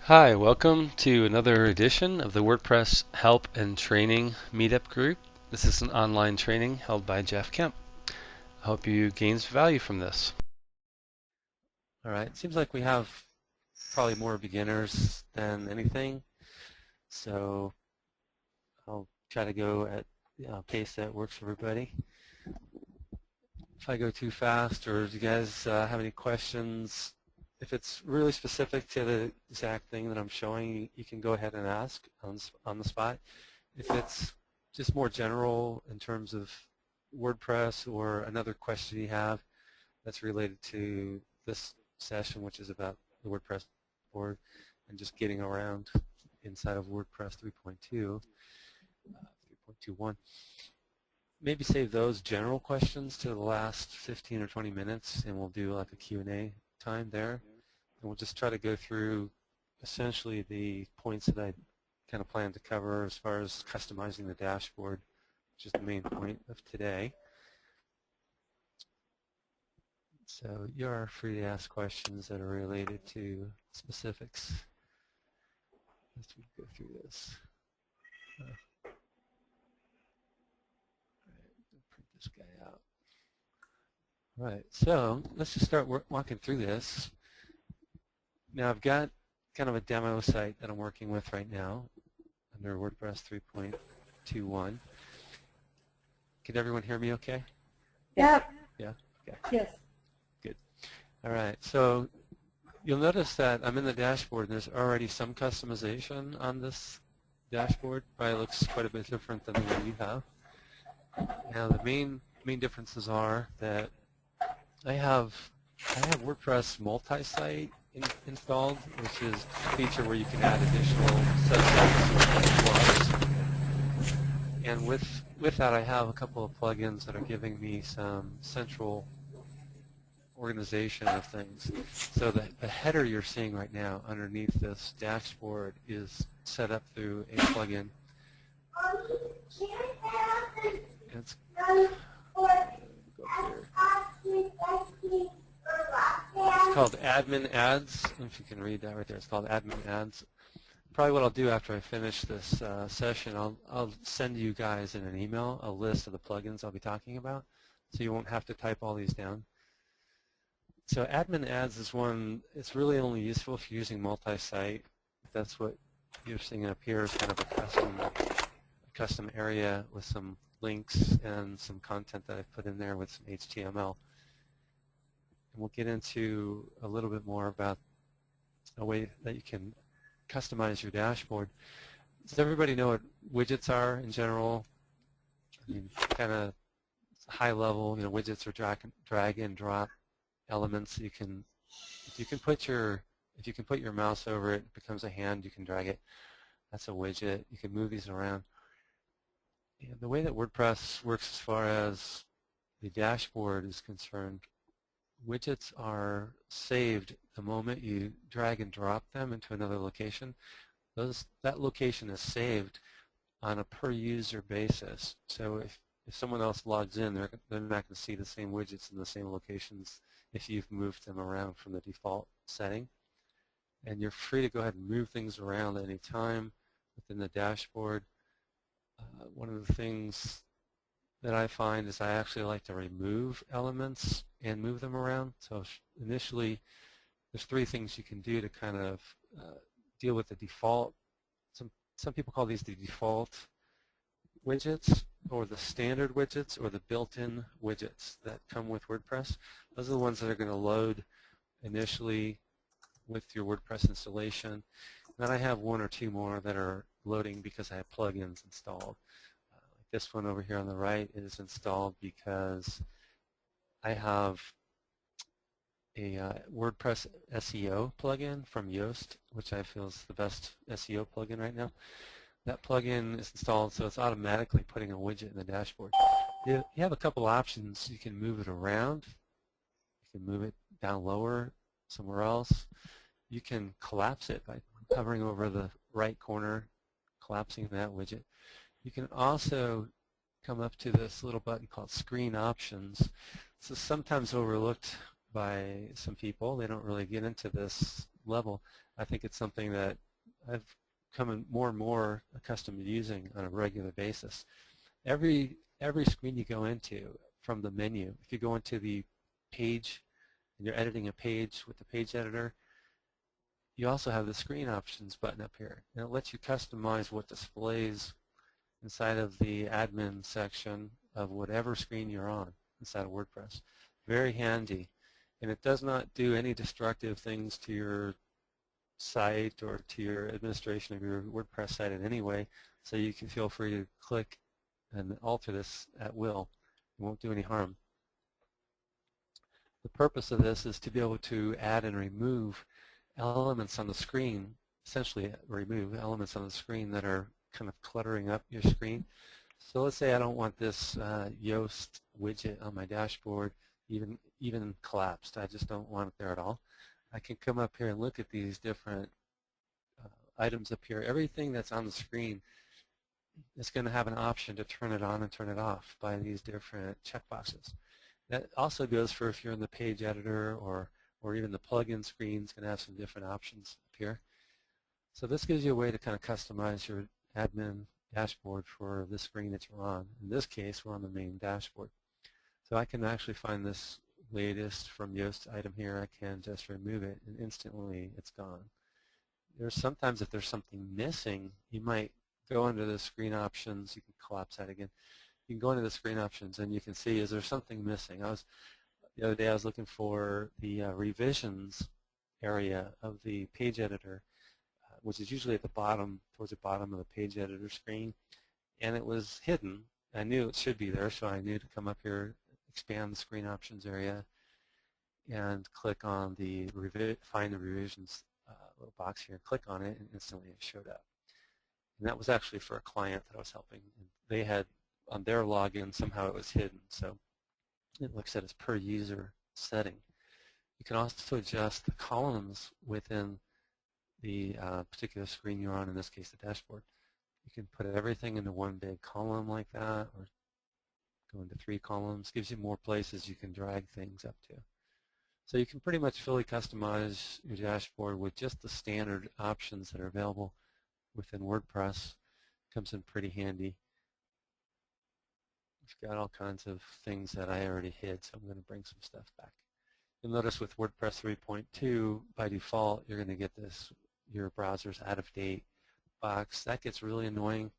Hi, welcome to another edition of the WordPress Help and Training Meetup Group. This is an online training held by Jeff Kemp. I hope you gain value from this. All right, it seems like we have probably more beginners than anything, so I'll try to go at a pace that works for everybody. If I go too fast, or do you guys have any questions? If it's really specific to the exact thing that I'm showing, you can go ahead and ask on the spot. If it's just more general in terms of WordPress or another question you have that's related to this session, which is about the WordPress board and just getting around inside of WordPress 3.2, 3.21. Maybe save those general questions to the last 15 or 20 minutes, and we'll do like a Q&A time there. And we'll just try to go through essentially the points that I kind of plan to cover as far as customizing the dashboard, which is the main point of today. So you are free to ask questions that are related to specifics as we go through this. Print this guy out. All right, so let's just start walking through this. Now I've got kind of a demo site that I'm working with right now under WordPress 3.21. Can everyone hear me okay? Yep. Yeah? Okay. Yes. Good. All right, so you'll notice that I'm in the dashboard and there's already some customization on this dashboard. Probably looks quite a bit different than the one you have. Now the main differences are that I have WordPress multi-site installed, which is a feature where you can add additional subsets or blocks. And with that, I have a couple of plugins that are giving me some central organization of things. So the header you're seeing right now underneath this dashboard is set up through a plugin. It's called Admin Ads. If you can read that right there, it's called Admin Ads. Probably what I'll do after I finish this session, I'll send you guys in an email a list of the plugins I'll be talking about, so you won't have to type all these down. So Admin Ads is one, it's really only useful if you're using multi-site. That's what you're seeing up here is kind of a custom area with some links and some content that I've put in there with some HTML. And we'll get into a little bit more about a way that you can customize your dashboard. Does everybody know what widgets are in general? I mean, kind of high level, widgets are drag and drop elements. If you can put your mouse over it, it becomes a hand, you can drag it. That's a widget. You can move these around. And the way that WordPress works as far as the dashboard is concerned, widgets are saved the moment you drag and drop them into another location. That location is saved on a per user basis. So if someone else logs in, they're not going to see the same widgets in the same locations if you've moved them around from the default setting. And you're free to go ahead and move things around at any time within the dashboard. One of the things that I find is I actually like to remove elements and move them around. So initially, there's three things you can do to kind of deal with the default. Some people call these the default widgets or the standard widgets or the built-in widgets that come with WordPress. Those are the ones that are going to load initially with your WordPress installation. Then I have one or two more that are loading because I have plugins installed. Like this one over here on the right is installed because I have a WordPress SEO plugin from Yoast, which I feel is the best SEO plugin right now. That plugin is installed, so it's automatically putting a widget in the dashboard. You have a couple options. You can move it around. You can move it down lower somewhere else. You can collapse it by hovering over the right corner, collapsing that widget. You can also come up to this little button called Screen Options. This is sometimes overlooked by some people. They don't really get into this level. I think it's something that I've come more and more accustomed to using on a regular basis. Every screen you go into from the menu, if you go into the page and you're editing a page with the page editor, you also have the screen options button up here, and it lets you customize what displays inside of the admin section of whatever screen you're on inside of WordPress. Very handy, and it does not do any destructive things to your site or to your administration of your WordPress site in any way, so you can feel free to click and alter this at will. It won't do any harm. The purpose of this is to be able to add and remove elements on the screen, essentially remove elements on the screen that are kind of cluttering up your screen. So let's say I don't want this Yoast widget on my dashboard even collapsed. I just don't want it there at all. I can come up here and look at these different items up here. Everything that's on the screen is going to have an option to turn it on and turn it off by these different checkboxes. That also goes for if you're in the page editor or even the plugin screen is going to have some different options up here. So this gives you a way to kind of customize your admin dashboard for the screen that you're on. In this case, we're on the main dashboard. So I can actually find this latest from Yoast item here. I can just remove it, and instantly it's gone. There's sometimes if there's something missing, you might go into the screen options. You can collapse that again. You can go into the screen options, and you can see, is there something missing? The other day I was looking for the revisions area of the page editor, which is usually at the bottom, towards the bottom of the page editor screen, and it was hidden. I knew it should be there, so I knew to come up here, expand the screen options area, and click on the find the revisions little box here, click on it, and instantly it showed up. And that was actually for a client that I was helping. And they had, on their login, somehow it was hidden, so it looks at its per user setting. You can also adjust the columns within the particular screen you're on, in this case the dashboard. You can put everything into one big column like that, or go into 3 columns. Gives you more places you can drag things up to. So you can pretty much fully customize your dashboard with just the standard options that are available within WordPress. Comes in pretty handy. We've got all kinds of things that I already hid, so I'm going to bring some stuff back. You'll notice with WordPress 3.2, by default, you're going to get this, your browser's out-of-date box. That gets really annoying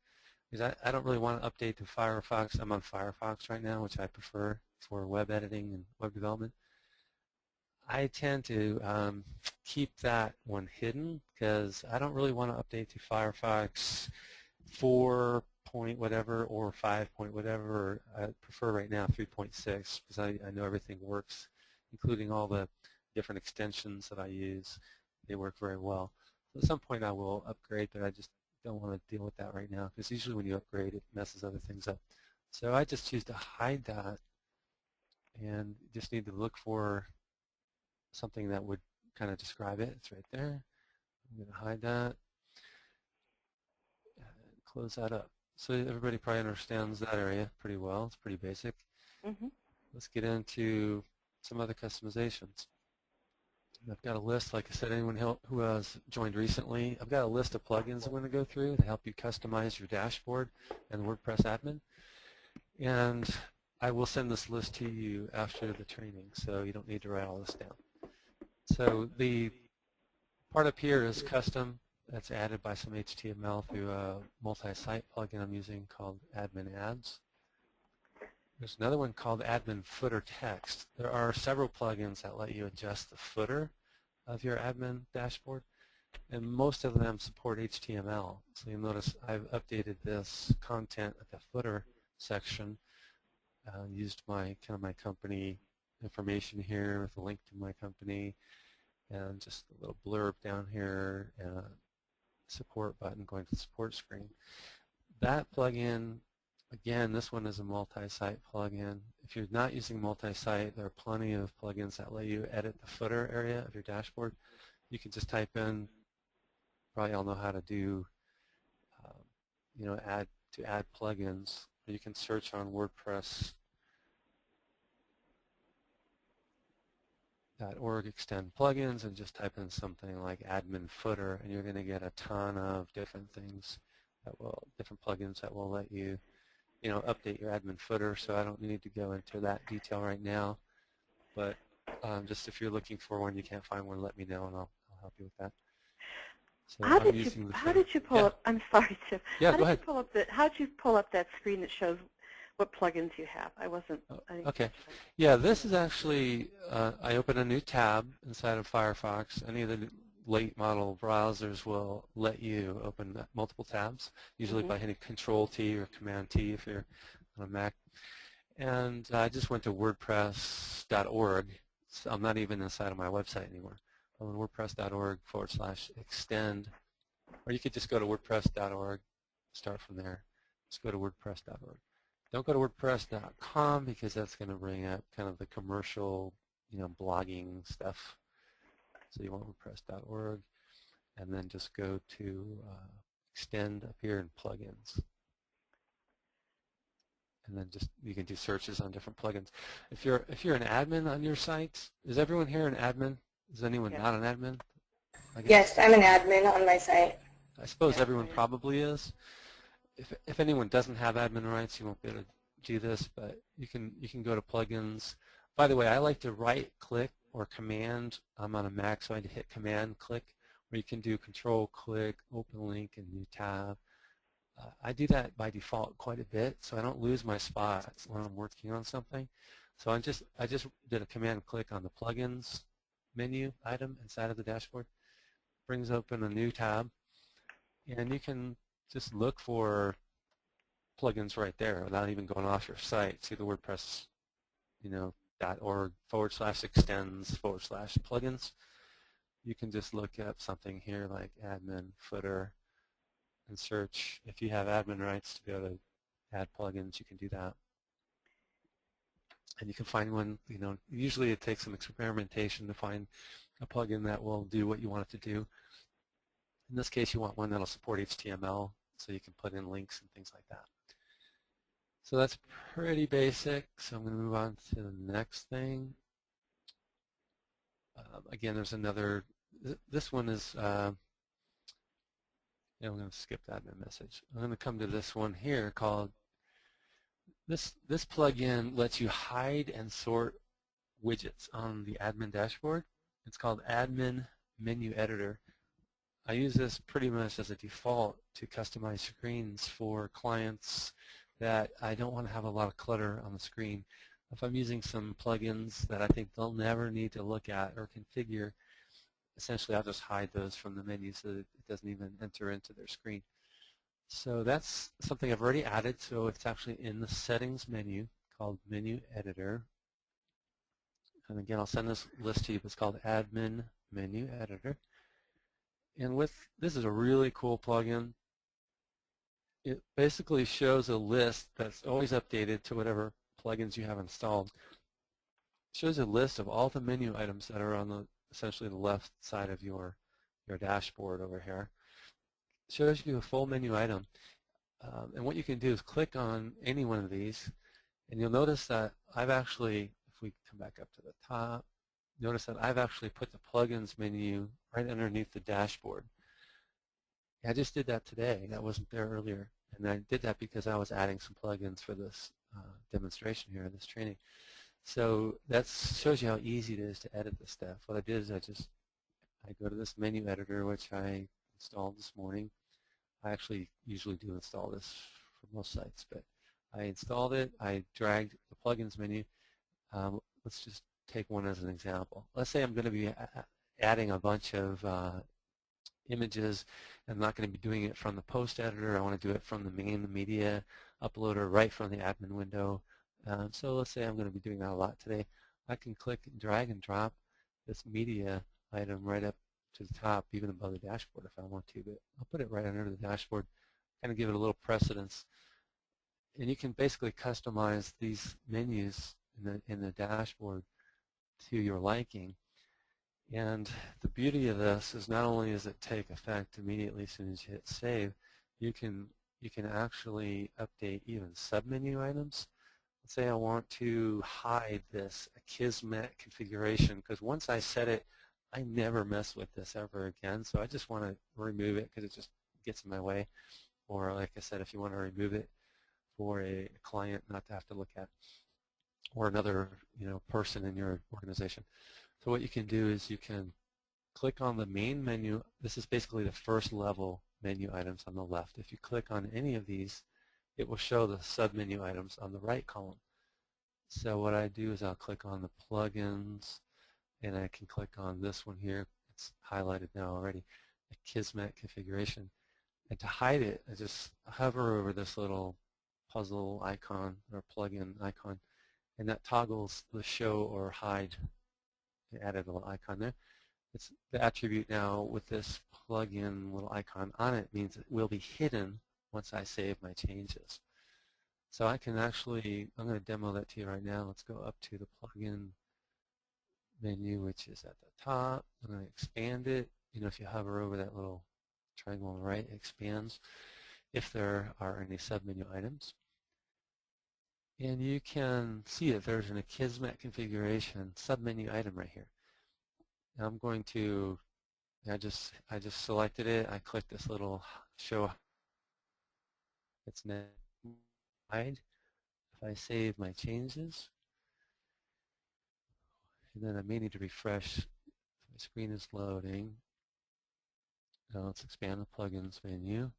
because I don't really want to update to Firefox. I'm on Firefox right now, which I prefer for web editing and web development. I tend to keep that one hidden because I don't really want to update to Firefox 4 point whatever or 5 point whatever. I prefer right now 3.6 because I know everything works, including all the different extensions that I use. They work very well. So at some point I will upgrade, but I just don't want to deal with that right now because usually when you upgrade it messes other things up. So I just choose to hide that and just need to look for something that would kind of describe it. It's right there. I'm going to hide that and close that up. So everybody probably understands that area pretty well. It's pretty basic. Mm-hmm. Let's get into some other customizations. I've got a list, like I said, anyone who has joined recently, I've got a list of plugins I'm going to go through to help you customize your dashboard and WordPress admin. And I will send this list to you after the training, so you don't need to write all this down. So the part up here is custom. That's added by some HTML through a multi-site plugin I'm using called Admin Ads. There's another one called Admin Footer Text. There are several plugins that let you adjust the footer of your admin dashboard, and most of them support HTML. So you'll notice I've updated this content at the footer section. Used my company information here with a link to my company, and just a little blurb down here, and a support button going to the support screen. That plugin, again, this one is a multi-site plugin. If you're not using multi-site, there are plenty of plugins that let you edit the footer area of your dashboard. You can just type in, probably all know how to do, add plugins. Or you can search on WordPress .org extend plugins and just type in something like admin footer, and you're going to get a ton of different things different plugins that will let you, update your admin footer. So I don't need to go into that detail right now, but just if you're looking for one, you can't find one, let me know and I'll help you with that. So How I'm did you using the how footer. did you pull up? I'm sorry, Chip. Yeah, How go did you ahead. pull up how did you pull up that screen that shows what plugins you have? I didn't Okay. catch that. Yeah, this is actually, I open a new tab inside of Firefox. Any of the late model browsers will let you open multiple tabs, usually by hitting Control-T or Command-T if you're on a Mac. And I just went to WordPress.org. So I'm not even inside of my website anymore. I'm on WordPress.org/extend, or you could just go to WordPress.org, start from there. Just go to WordPress.org. Don't go to WordPress.com because that's going to bring up kind of the commercial, blogging stuff. So you want WordPress.org, and then just go to extend up here in plugins. And then you can do searches on different plugins. If you're an admin on your site, is everyone here an admin? Is anyone not an admin? Yes, I'm an admin on my site. I suppose everyone probably is. If anyone doesn't have admin rights, you won't be able to do this, but you can go to plugins. By the way, I like to right-click or command. I'm on a Mac, so I hit command-click, where you can do control-click, open link, and new tab. I do that by default quite a bit, so I don't lose my spots when I'm working on something. So I just did a command-click on the plugins menu item inside of the dashboard. Brings open a new tab, and you can just look for plugins right there without even going off your site. See the WordPress, .org/extends/plugins. You can just look up something here like admin footer and search. If you have admin rights to be able to add plugins, you can do that. And you can find one, usually it takes some experimentation to find a plugin that will do what you want it to do. In this case, you want one that will support HTML, so you can put in links and things like that. So that's pretty basic. So I'm going to move on to the next thing. Again, there's another, this one is, I'm going to skip that in a message. I'm going to come to this one here called, this plugin lets you hide and sort widgets on the admin dashboard. It's called Admin Menu Editor. I use this pretty much as a default to customize screens for clients that I don't want to have a lot of clutter on the screen. If I'm using some plugins that I think they'll never need to look at or configure, essentially I'll just hide those from the menu so that it doesn't even enter into their screen. So that's something I've already added, so it's actually in the settings menu called Menu Editor. And again, I'll send this list to you. It's called Admin Menu Editor. And this is a really cool plugin. It basically shows a list that's always updated to whatever plugins you have installed. It shows a list of all the menu items that are on essentially the left side of your dashboard over here. It shows you a full menu item. And what you can do is click on any one of these, and you'll notice that I've actually, if we come back up to the top, notice that I've actually put the plugins menu right underneath the dashboard. I just did that today. That wasn't there earlier. And I did that because I was adding some plugins for this demonstration here, this training. So that shows you how easy it is to edit this stuff. What I did is I go to this menu editor, which I installed this morning. I actually usually do install this for most sites, but I installed it. I dragged the plugins menu. Let's just take one as an example. Let's say I'm going to be adding a bunch of images. I'm not going to be doing it from the post editor. I want to do it from the main media uploader right from the admin window. So let's say I'm going to be doing that a lot today. I can click and drag and drop this media item right up to the top, even above the dashboard if I want to, but I'll put it right under the dashboard, kind of give it a little precedence. And you can basically customize these menus in the dashboard to your liking. And the beauty of this is not only does it take effect immediately as soon as you hit save, you can actually update even submenu items. say I want to hide this Akismet configuration, because once I set it, I never mess with this ever again. So I just want to remove it because it just gets in my way. Or like I said, if you want to remove it for a client not to have to look at, or another person in your organization. So what you can do is you can click on the main menu. This is basically the first level menu items on the left. If you click on any of these, it will show the submenu items on the right column. So what I do is I'll click on the plugins, and I can click on this one here. It's highlighted now already, the Kismet configuration. And to hide it, I just hover over this little puzzle icon or plugin icon, and that toggles the show or hide. I added a little icon there. It's the attribute now with this plugin little icon on it means it will be hidden once I save my changes. So I can actually, I'm going to demo that to you right now. Let's go up to the plugin menu, which is at the top. I'm going to expand it. If you hover over that little triangle on the right, it expands if there are any submenu items. And you can see that there's an Akismet configuration submenu item right here. Now I'm going to, I just selected it. I clicked this little show. It's now hide. If I save my changes, and then I may need to refresh. My screen is loading. Now let's expand the plugins menu.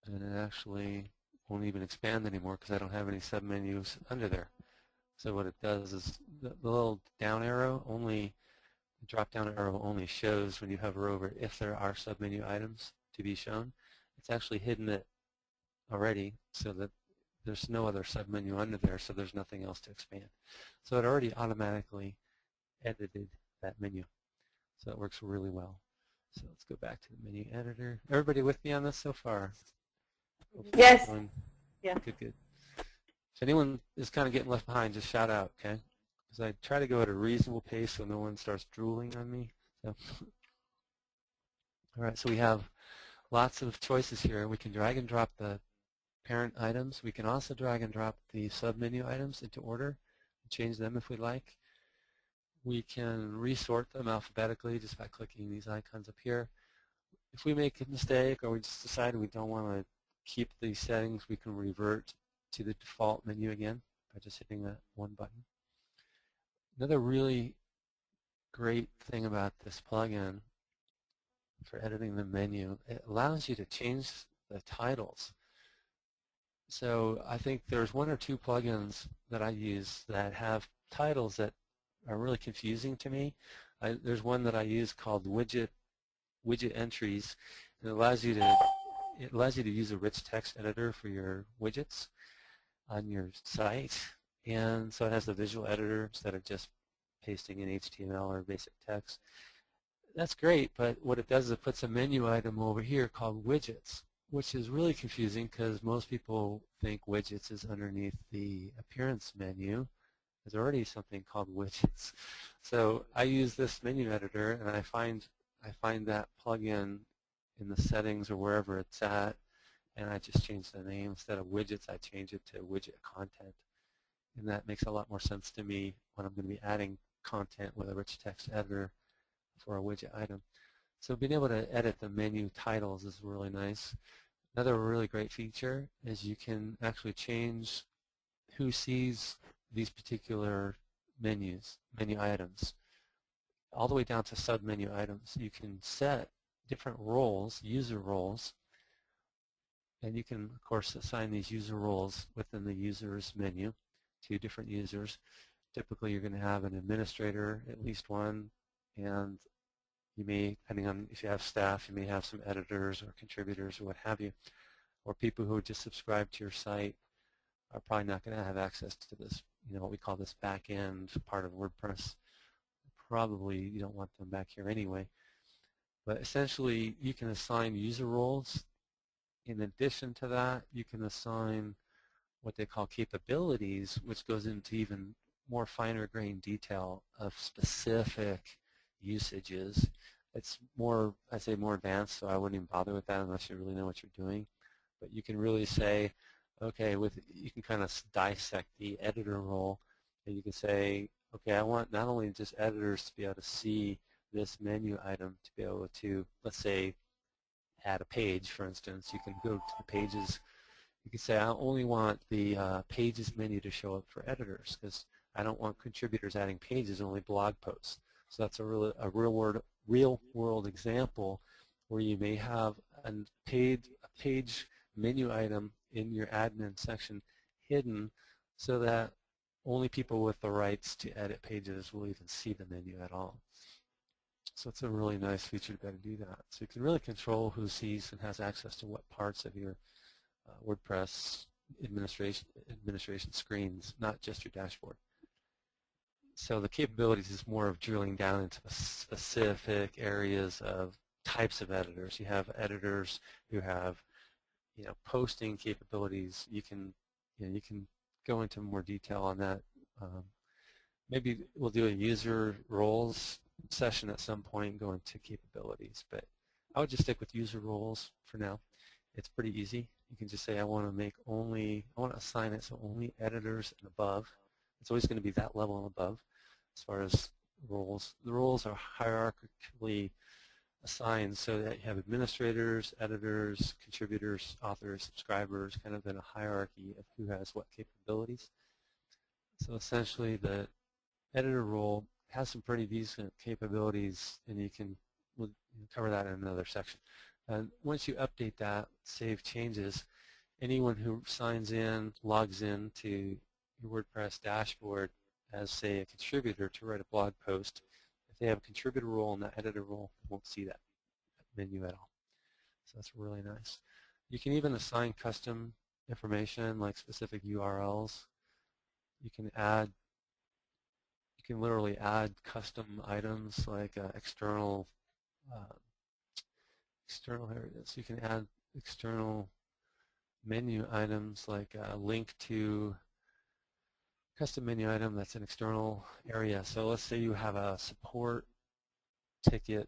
And it actually won't even expand anymore because I don't have any submenus under there. So what it does is the little down arrow only, the drop down arrow only shows when you hover over if there are submenu items to be shown. It's actually hidden it already so that there's no other submenu under there, so there's nothing else to expand. So it already automatically edited that menu. So it works really well. So let's go back to the menu editor. Everybody with me on this so far? Yes. Yeah. Good, good. If anyone is kind of getting left behind, just shout out, okay? Because I try to go at a reasonable pace so no one starts drooling on me. So. All right, so we have lots of choices here. We can drag and drop the parent items. We can also drag and drop the submenu items into order and change them if we like. We can resort them alphabetically just by clicking these icons up here. If we make a mistake or we just decide we don't want to keep these settings, we can revert to the default menu again by just hitting that one button. Another really great thing about this plugin for editing the menu, it allows you to change the titles. So I think there's one or two plugins that I use that have titles that are really confusing to me. There's one that I use called widget entries. It allows you to use a rich text editor for your widgets on your site, and so it has the visual editor instead of just pasting in HTML or basic text. That's great, but what it does is it puts a menu item over here called widgets, which is really confusing because most people think widgets is underneath the appearance menu. There's already something called widgets. So I use this menu editor, and I find that plugin in the settings or wherever it's at, and I just change the name. Instead of widgets, I change it to widget content. And that makes a lot more sense to me when I'm going to be adding content with a rich text editor for a widget item. So being able to edit the menu titles is really nice. Another really great feature is you can actually change who sees these particular menu items, all the way down to submenu items. You can set different roles, user roles, and you can, of course, assign these user roles within the user's menu to different users. Typically, you're going to have an administrator, at least one, and you may, depending on if you have staff, you may have some editors or contributors or what have you, or people who just subscribe to your site are probably not going to have access to this, what we call this back-end part of WordPress. Probably you don't want them back here anyway. But essentially, you can assign user roles. In addition to that, you can assign what they call capabilities, which goes into even more finer grained detail of specific usages. It's more, I say more advanced, so I wouldn't even bother with that unless you really know what you're doing. but you can really say, okay, you can kind of dissect the editor role, and you can say, okay, I want not only just editors to be able to see this menu item, to be able to, let's say, add a page, for instance. You can go to the pages. You can say, I only want the pages menu to show up for editors because I don't want contributors adding pages, only blog posts. So that's a real world example where you may have a page menu item in your admin section hidden so that only people with the rights to edit pages will even see the menu at all. So it's a really nice feature to be able to do that. So you can really control who sees and has access to what parts of your WordPress administration screens, not just your dashboard. So the capabilities is more of drilling down into specific areas of types of editors. You have editors who have, posting capabilities. You can go into more detail on that. Maybe we'll do a user roles session at some point and go into capabilities, but I would just stick with user roles for now. It's pretty easy. You can just say I want to assign it so only editors and above. It's always going to be that level and above as far as roles. The roles are hierarchically assigned so that you have administrators, editors, contributors, authors, subscribers, kind of in a hierarchy of who has what capabilities. So essentially the editor role has some pretty decent capabilities, and we'll cover that in another section. And once you update that, save changes, anyone who signs in, logs in to your WordPress dashboard as, say, a contributor to write a blog post, if they have a contributor role and that editor role, they won't see that menu at all. So that's really nice. You can even assign custom information like specific URLs. You can literally add custom items like external areas. You can add external menu items like a link to custom menu item that's an external area. So let's say you have a support ticket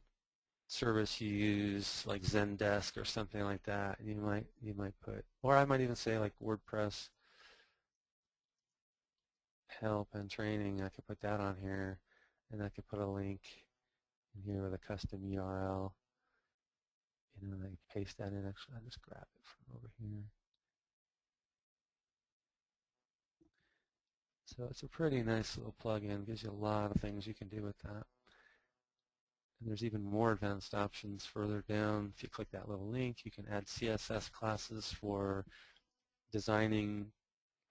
service you use like Zendesk or something like that, and you might put, or I might even say like WordPress help and training. I could put that on here, and I could put a link in here with a custom URL. And I paste that in. Actually, I'll just grab it from over here. So it's a pretty nice little plugin. Gives you a lot of things you can do with that. And there's even more advanced options further down. If you click that little link, you can add CSS classes for designing.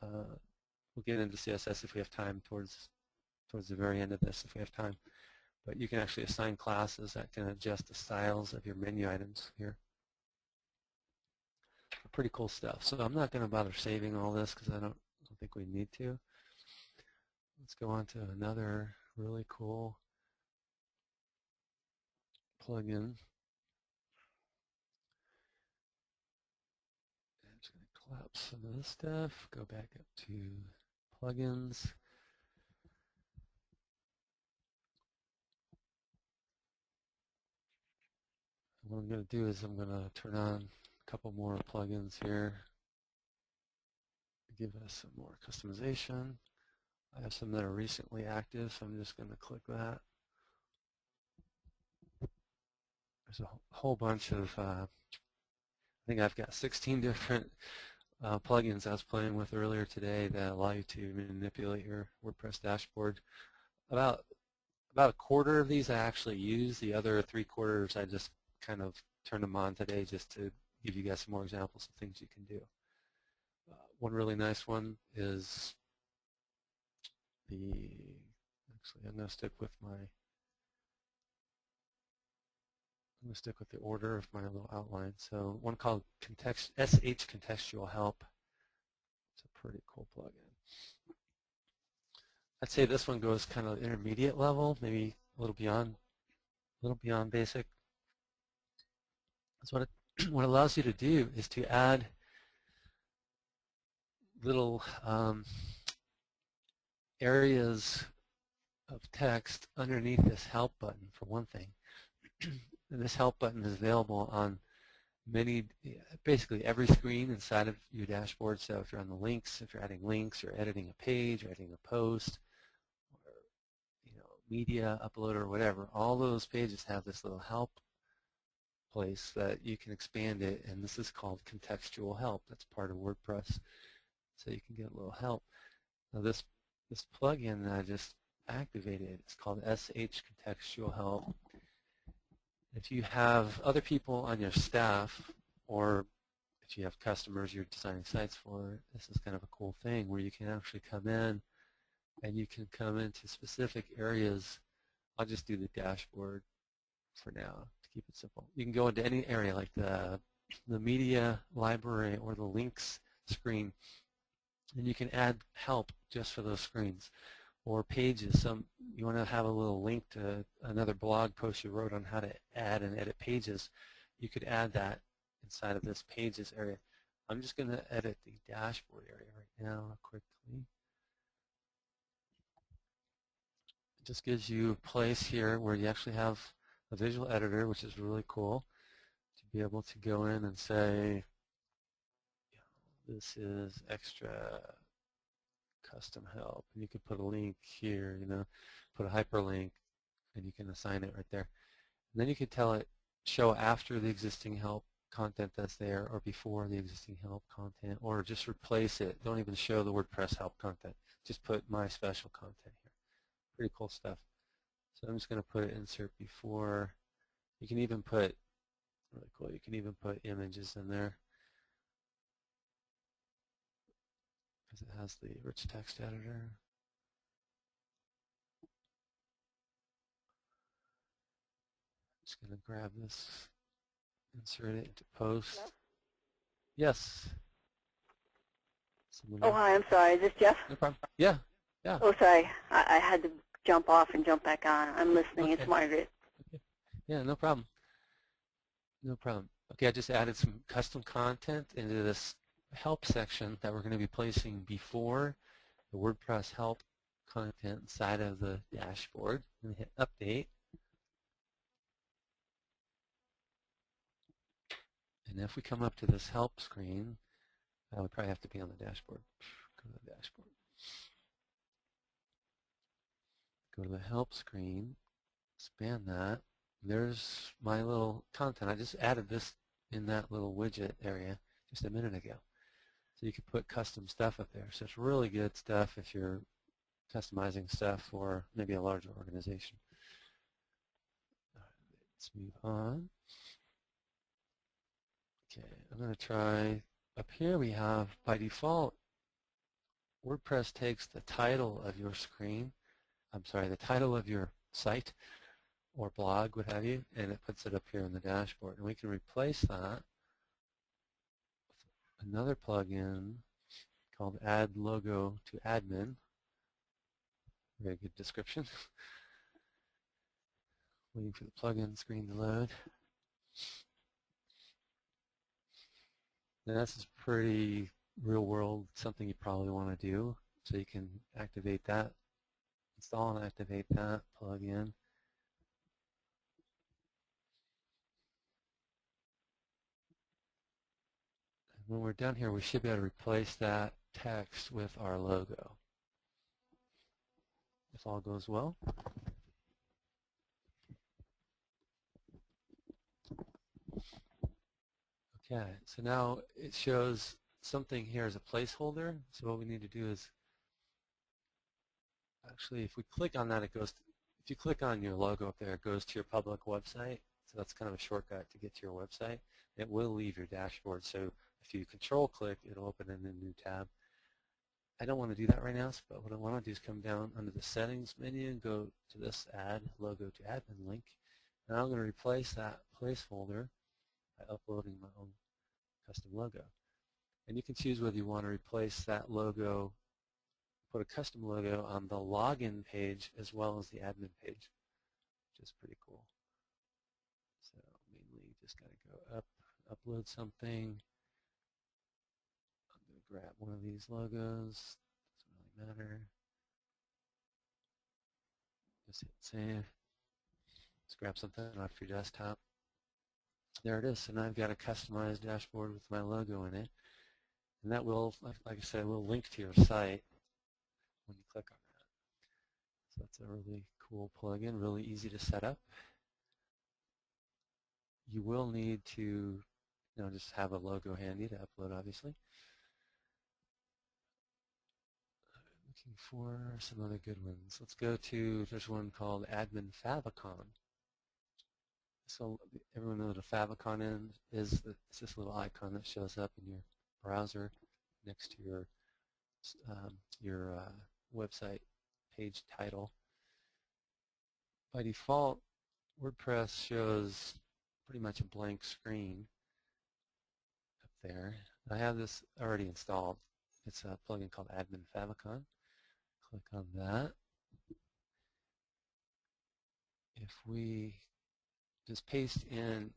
We'll get into CSS if we have time towards the very end of this if we have time. But you can actually assign classes that can adjust the styles of your menu items here. Pretty cool stuff. So I'm not going to bother saving all this because I don't think we need to. Let's go on to another really cool plugin. I'm just going to collapse some of this stuff, go back up to plugins. What I'm going to do is I'm going to turn on a couple more plugins here to give us some more customization. I have some that are recently active, so I'm just going to click that. There's a whole bunch of, I think I've got 16 different plugins I was playing with earlier today that allow you to manipulate your WordPress dashboard. About a quarter of these I actually use. The other 3/4 I just kind of turned them on today just to give you guys some more examples of things you can do. One really nice one is actually I'm going to stick with the order of my little outline. So one called SH Contextual Help. It's a pretty cool plugin. I'd say this one goes kind of intermediate level, maybe a little beyond basic. So what it allows you to do is to add little areas of text underneath this help button, for one thing. And this help button is available on basically every screen inside of your dashboard. So if you're on the links, if you're adding links, or editing a page, or editing a post, or media upload or whatever, all those pages have this little help place that you can expand it, and this is called contextual help. That's part of WordPress, so you can get a little help. Now this plugin that I just activated, it's called SH Contextual Help. If you have other people on your staff, or if you have customers you're designing sites for, this is kind of a cool thing where you can actually come in and you can come into specific areas. I'll just do the dashboard for now to keep it simple. You can go into any area like the media library or the links screen, and you can add help just for those screens. Or pages. You want to have a little link to another blog post you wrote on how to add and edit pages. You could add that inside of this pages area. I'm just going to edit the dashboard area right now quickly. It just gives you a place here where you actually have a visual editor, which is really cool, to be able to go in and say, this is extra custom help, and you could put a link here, put a hyperlink, and you can assign it right there. And then you could tell it show after the existing help content that's there, or before the existing help content, or just replace it. Don't even show the WordPress help content. Just put my special content here. Pretty cool stuff. So I'm just going to put insert before. You can even put, really cool, you can even put images in there, because it has the rich text editor. Just going to grab this, insert it into post. Hello? Yes. Oh, hi, I'm sorry. Is this Jeff? No problem. Yeah. Yeah. Oh, sorry. I had to jump off and jump back on. I'm listening. Okay. It's Margaret. Okay. Yeah, no problem. No problem. Okay, I just added some custom content into this help section that we're going to be placing before the WordPress help content inside of the dashboard. I'm going to hit update. And if we come up to this help screen, I would probably have to be on the dashboard. Go to the dashboard. Go to the help screen, expand that. There's my little content. I just added this in that little widget area just a minute ago. So you can put custom stuff up there. So it's really good stuff if you're customizing stuff for maybe a larger organization. All right, let's move on. Okay, I'm going to try, up here we have, by default, WordPress takes the title of your screen, the title of your site or blog, what have you, and it puts it up here in the dashboard. And we can replace that with another plugin called Add Logo to Admin. Very good description. Waiting for the plugin screen to load. And this is pretty real world, something you probably want to do. So you can activate that, install and activate that plugin. And when we're done here, we should be able to replace that text with our logo, if all goes well. Okay, so now it shows something here as a placeholder. So what we need to do is, actually, if we click on that, it goes, if you click on your logo up there, it goes to your public website. So that's kind of a shortcut to get to your website. It will leave your dashboard. So if you control click, it'll open in a new tab. I don't want to do that right now, but what I want to do is come down under the settings menu and go to this add logo to admin link. And I'm going to replace that placeholder by uploading my own custom logo. And you can choose whether you want to replace that logo, put a custom logo on the login page as well as the admin page, which is pretty cool. So mainly you just got to go up, upload something. I'm going to grab one of these logos. Doesn't really matter. Just hit save. Let's grab something off your desktop. there it is. So now I've got a customized dashboard with my logo in it. And that will, like I said, will link to your site when you click on that. So that's a really cool plugin, really easy to set up. You will need to, just have a logo handy to upload, obviously. Looking for some other good ones. Let's go to, there's one called Admin Favicon. So everyone knows what a favicon is. It's this little icon that shows up in your browser next to your website page title. By default, WordPress shows pretty much a blank screen up there. I have this already installed. It's a plugin called Admin Favicon. Click on that. If we just paste in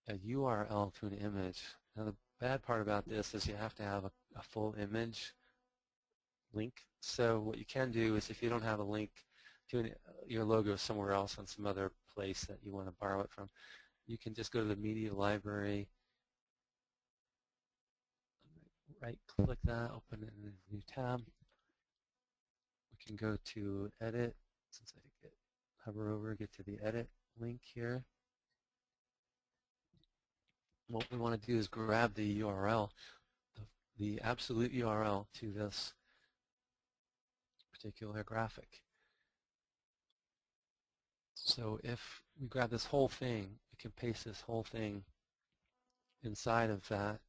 a URL to an image, now the bad part about this is you have to have a full image link. So what you can do is if you don't have a link to your logo somewhere else on some other place that you want to borrow it from, you can just go to the media library, right click that, open it in a new tab. We can go to edit, since I did hover over, get to the edit link here. What we want to do is grab the URL, the absolute URL to this particular graphic. So if we grab this whole thing, we can paste this whole thing inside of that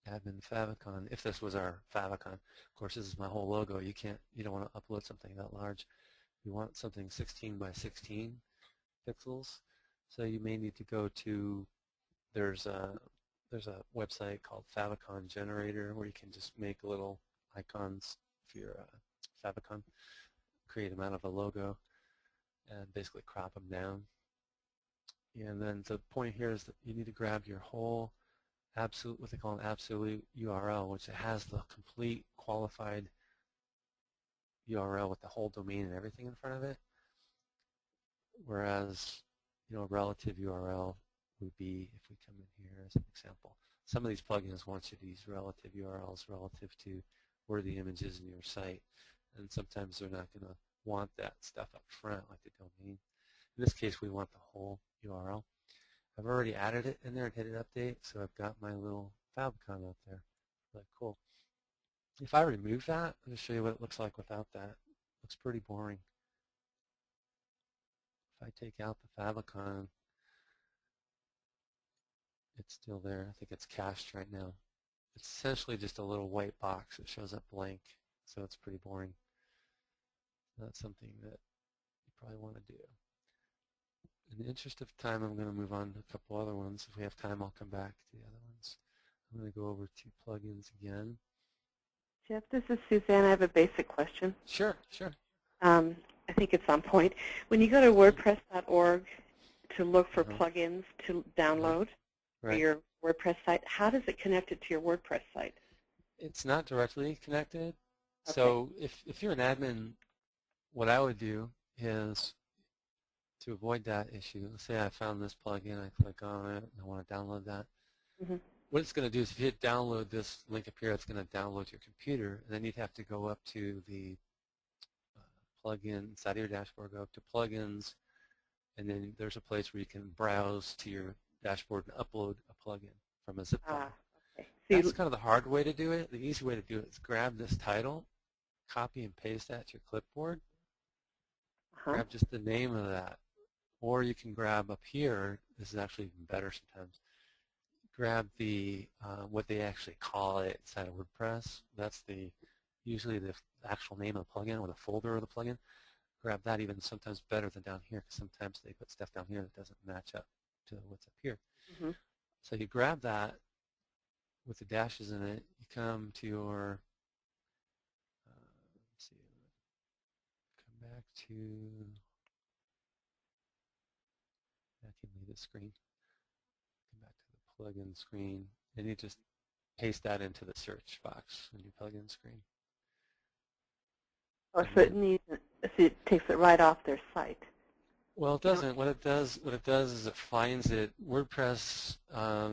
admin favicon. If this was our favicon, of course, this is my whole logo. You don't want to upload something that large. You want something 16 by 16 pixels. So you may need to go to, there's a website called Favicon Generator where you can just make little icons for your favicon, create them out of a logo, and basically crop them down. And then the point here is that you need to grab your whole what they call an absolute URL, which has the complete qualified URL with the whole domain and everything in front of it. Whereas, a relative URL would be, if we come in here as an example, some of these plugins want you to use relative URLs relative to where the image is in your site. And sometimes they're not going to want that stuff up front, like the domain. In this case, we want the whole URL. I've already added it in there and hit it update, so I've got my little favicon up there. Really cool. If I remove that, I'll just show you what it looks like without that. It looks pretty boring. If I take out the favicon, it's still there. I think it's cached right now. It's essentially just a little white box that shows up blank, so it's pretty boring. That's something that you probably want to do. In the interest of time, I'm going to move on to a couple other ones. If we have time, I'll come back to the other ones. I'm going to go over to plugins again. Jeff, this is Suzanne. I have a basic question. Sure. I think it's on point. When you go to WordPress.org to look for plugins to download for your WordPress site, how does it connect it to your WordPress site? It's not directly connected. Okay. So if you're an admin, what I would do is, to avoid that issue, let's say I found this plugin, I click on it, and I want to download that. What it's going to do is if you hit download this link up here, it's going to download your computer, and then you'd have to go up to the plugin inside of your dashboard, go up to plugins, and then there's a place where you can browse to your dashboard and upload a plugin from a zip file. Okay. That's kind of the hard way to do it. The easy way to do it is grab this title, copy and paste that to your clipboard, grab just the name of that. Or you can grab up here, this is actually even better sometimes, grab the what they actually call it inside of WordPress. That's usually the actual name of the plugin or the folder of the plugin. Grab that even sometimes better than down here, because sometimes they put stuff down here that doesn't match up to what's up here. So you grab that with the dashes in it, you come to your, let's see, come back to, I can leave the screen. Come back to the plugin screen, and you just paste that into the search box on your plugin screen. Oh, so it takes it right off their site. Well, it doesn't. What it does is it finds it. WordPress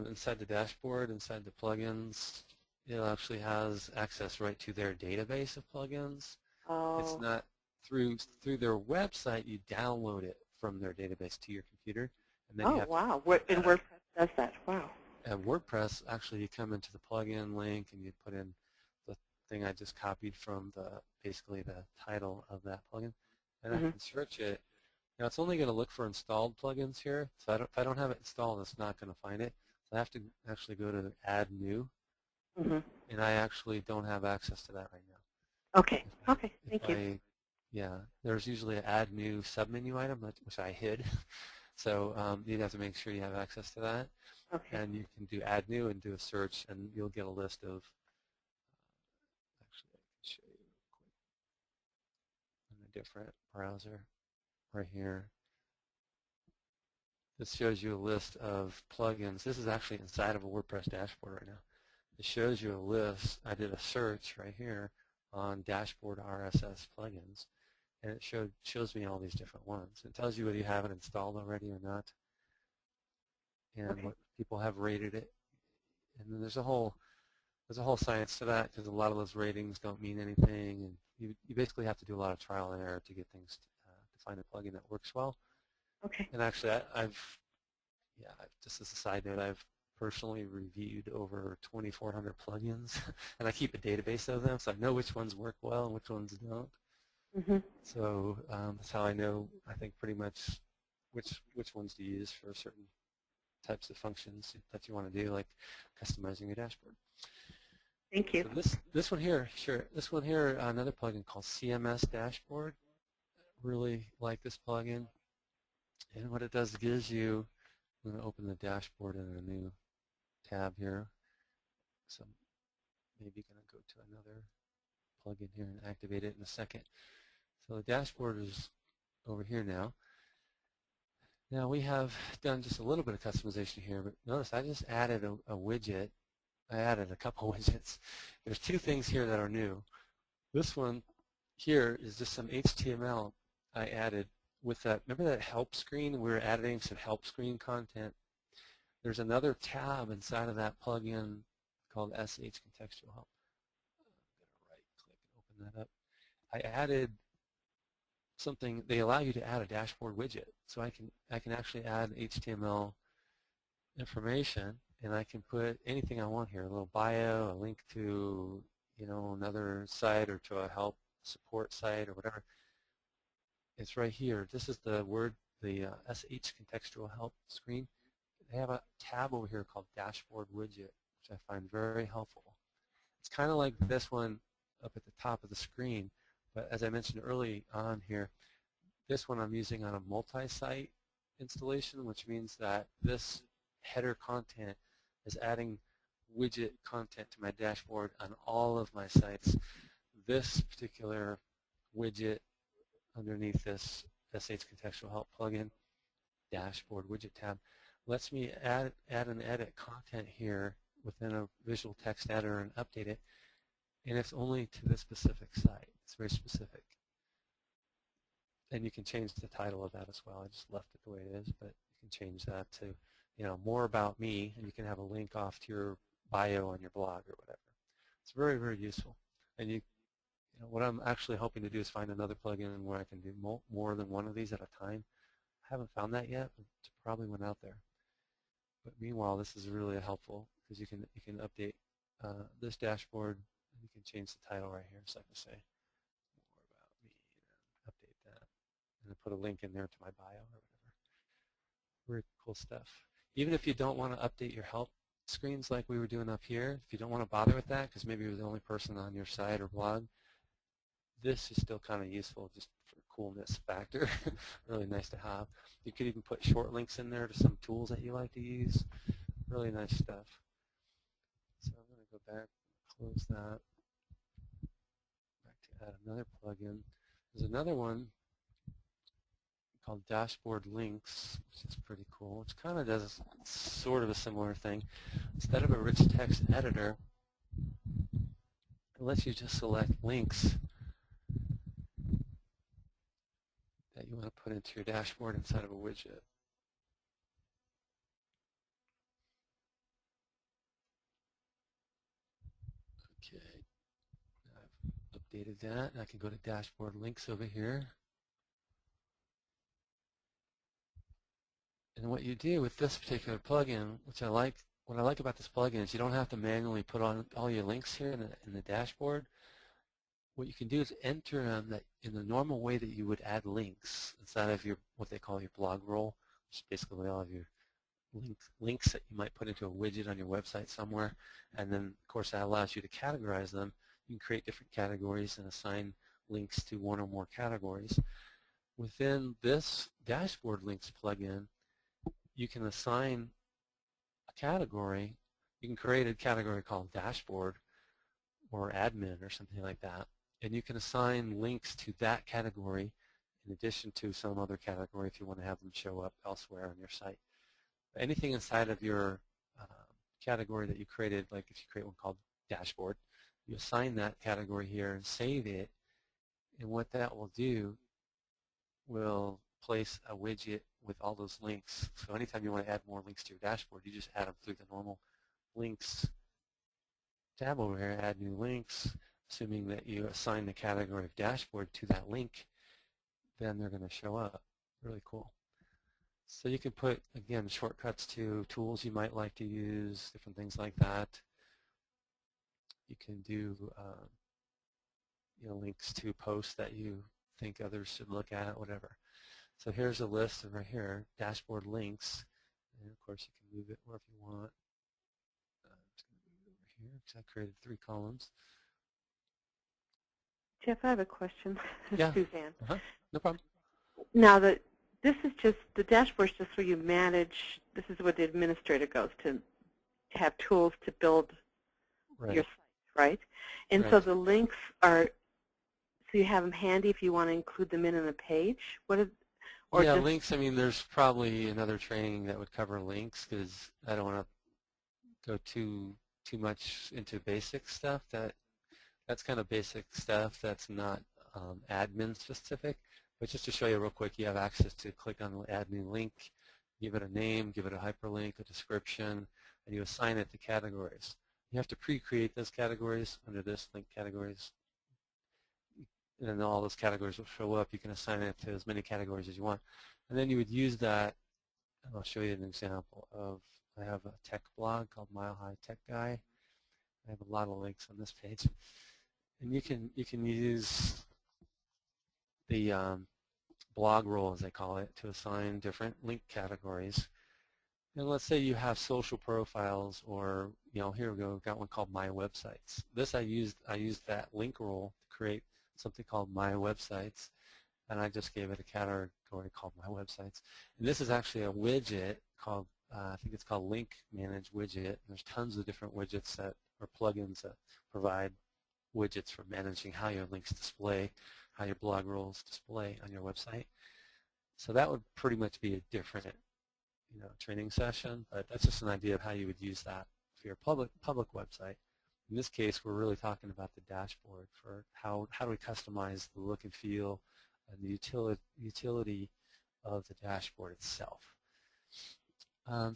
inside the dashboard, inside the plugins, it actually has access right to their database of plugins. Oh. It's not through their website. You download it from their database to your computer, and then you have wow. And WordPress does that. Wow. And WordPress, actually, you come into the plugin link and you put in the thing I just copied from basically the title of that plugin, and I can search it. Now it's only going to look for installed plugins here, so if I don't have it installed, it's not going to find it. So I have to actually go to Add New, and I actually don't have access to that right now. Okay. Okay. Thank you. Yeah, there's usually an Add New submenu item, which I hid. So you'd have to make sure you have access to that. Okay. And you can do Add New and do a search, and you'll get a list of, actually I can show you real quick in a different browser right here. This shows you a list of plugins. This is actually inside of a WordPress dashboard right now. It shows you a list. I did a search right here on dashboard RSS plugins, and it shows me all these different ones. It tells you whether you have it installed already or not, and what people have rated it. And then there's a whole science to that, because a lot of those ratings don't mean anything, and you basically have to do a lot of trial and error to get things to find a plugin that works well. Okay. And actually, just as a side note, I've personally reviewed over 2,400 plugins, and I keep a database of them, so I know which ones work well and which ones don't. So that's how I know, I think, pretty much which ones to use for certain types of functions that you want to do, like customizing your dashboard. Thank you. So this one here, this one here, another plugin called CMS Dashboard. Really like this plugin, and what it does, it gives you, I'm going to open the dashboard in a new tab here. So maybe going to go to another plugin here and activate it in a second. So the dashboard is over here now. Now we have done just a little bit of customization here, but notice I just added a widget. I added a couple widgets. There's two things here that are new. This one here is just some HTML I added with that. Remember that help screen? We were adding some help screen content. There's another tab inside of that plugin called SH Contextual Help. I'm going to right-click and open that up. I added something. They allow you to add a dashboard widget, so I can actually add HTML information, and I can put anything I want here, a little bio, a link to another site, or to a help support site, or whatever. It's right here. This is the SH Contextual Help screen. They have a tab over here called Dashboard Widget, which I find very helpful. It's kind of like this one up at the top of the screen, but as I mentioned early on here, this one I'm using on a multi-site installation, which means that this header content is adding widget content to my dashboard on all of my sites. This particular widget underneath this SH Contextual Help plugin, Dashboard Widget tab, lets me add and edit content here within a visual text editor and update it, and it's only to this specific site. It's very specific. And you can change the title of that as well. I just left it the way it is, but you can change that to, more about me, and you can have a link off to your bio on your blog or whatever. It's very, very useful. And what I'm actually hoping to do is find another plugin where I can do more than one of these at a time. I haven't found that yet, but it's probably one out there. But meanwhile, this is really helpful, because you can update this dashboard, and you can change the title right here, so I can say more about me, update that, and then put a link in there to my bio or whatever. Very cool stuff. Even if you don't want to update your help screens like we were doing up here, if you don't want to bother with that because maybe you're the only person on your site or blog, this is still kind of useful just for coolness factor. Really nice to have. You could even put short links in there to some tools that you like to use. Really nice stuff. So I'm going to go back, close that. Back to add another plugin. There's another one called Dashboard Links, which is pretty cool, which kind of does sort of a similar thing. Instead of a rich text editor, it lets you just select links that that you want to put into your dashboard inside of a widget. Okay, I've updated that. I can go to dashboard links over here. And what you do with this particular plugin, which what I like about this plugin is you don't have to manually put on all your links here in the dashboard. What you can do is enter them in the normal way that you would add links inside of your what they call your blog roll, which is basically all of your links that you might put into a widget on your website somewhere. And then, of course, that allows you to categorize them. You can create different categories and assign links to one or more categories. Within this dashboard links plugin, you can assign a category. You can create a category called dashboard or admin or something like that, and you can assign links to that category in addition to some other category if you want to have them show up elsewhere on your site. Anything inside of your category that you created, like if you create one called dashboard, you assign that category here and save it, and what that will do will place a widget with all those links. So anytime you want to add more links to your dashboard, you just add them through the normal links tab over here, add new links, assuming that you assign the category of dashboard to that link, then they're going to show up. Really cool. So you can put, again, shortcuts to tools you might like to use, different things like that. You can do links to posts that you think others should look at, whatever. So here's a list right here, dashboard links, and of course you can move it wherever you want. I'm just going to move it over here because I created 3 columns. Jeff, I have a question. Yeah. Suzanne. No problem. Now, this is just, the dashboard is just where you manage, this is where the administrator goes to have tools to build your site, right? And so the links are, so you have them handy if you want to include them in a page? Or yeah, links, I mean, there's probably another training that would cover links because I don't want to go too much into basic stuff. That's kind of basic stuff that's not admin specific. But just to show you real quick, you have access to click on the add new link, give it a name, give it a hyperlink, a description, and you assign it to categories. You have to pre-create those categories under this link categories. And then all those categories will show up. You can assign it to as many categories as you want. And then you would use that, and I'll show you an example of, I have a tech blog called Mile High Tech Guy. I have a lot of links on this page. And you can use the blog roll, as they call it, to assign different link categories. And let's say you have social profiles, or here we go, got one called My Websites. This I used that link roll to create something called My Websites, and I just gave it a category called My Websites. And this is actually a widget called, I think it's called Link Manage Widget. There's tons of different widgets that or plugins that provide widgets for managing how your links display, how your blog rolls display on your website. So that would pretty much be a different training session, but that's just an idea of how you would use that for your public website. In this case, we're really talking about the dashboard for how do we customize the look and feel and the utility of the dashboard itself.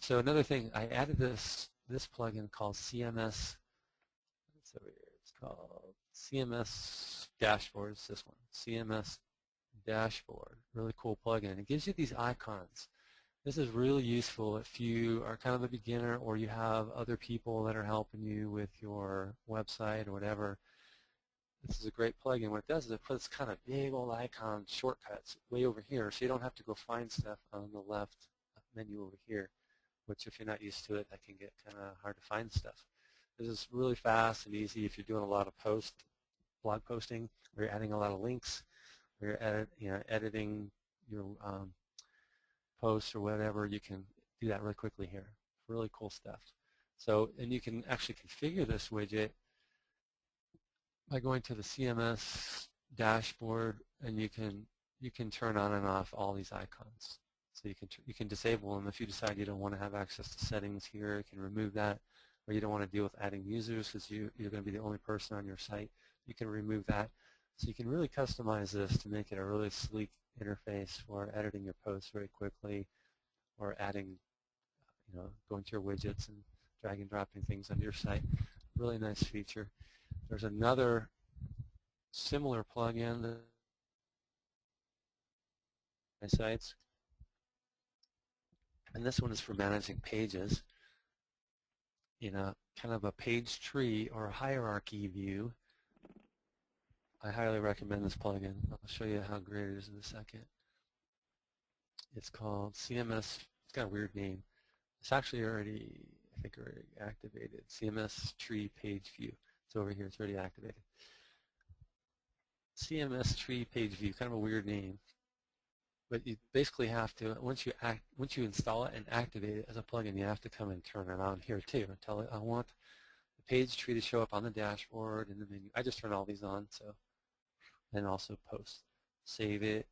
So another thing, I added this plugin called CMS. It's over here. It's called CMS Dashboard. It's this one, CMS Dashboard. Really cool plugin. It gives you these icons. This is really useful if you are kind of a beginner or you have other people that are helping you with your website or whatever. This is a great plugin. What it does is it puts kind of big old icon shortcuts way over here, so you don't have to go find stuff on the left menu over here, which if you're not used to it, that can get kind of hard to find stuff. This is really fast and easy if you're doing a lot of blog posting, or you're adding a lot of links, or you're editing your posts or whatever. You can do that really quickly here. Really cool stuff. So, and you can actually configure this widget by going to the CMS dashboard, and you can turn on and off all these icons. So you can disable them if you decide you don't want to have access to settings here. You can remove that, or you don't want to deal with adding users because you're going to be the only person on your site. You can remove that. So you can really customize this to make it a really sleek interface for editing your posts very quickly, or adding, going to your widgets and drag and dropping things on your site. Really nice feature. There's another similar plugin that my sites, and this one is for managing pages in a kind of a page tree or a hierarchy view. I highly recommend this plugin. I'll show you how great it is in a second. It's called CMS. It's got a weird name. It's actually already, I think, already activated. CMS tree page view. It's over here. It's already activated. CMS tree page view, kind of a weird name. But you basically have to, once you install it and activate it as a plugin, you have to come and turn it on here too and tell it, I want the page tree to show up on the dashboard and the menu. I just turn all these on, so, and also post. Save it.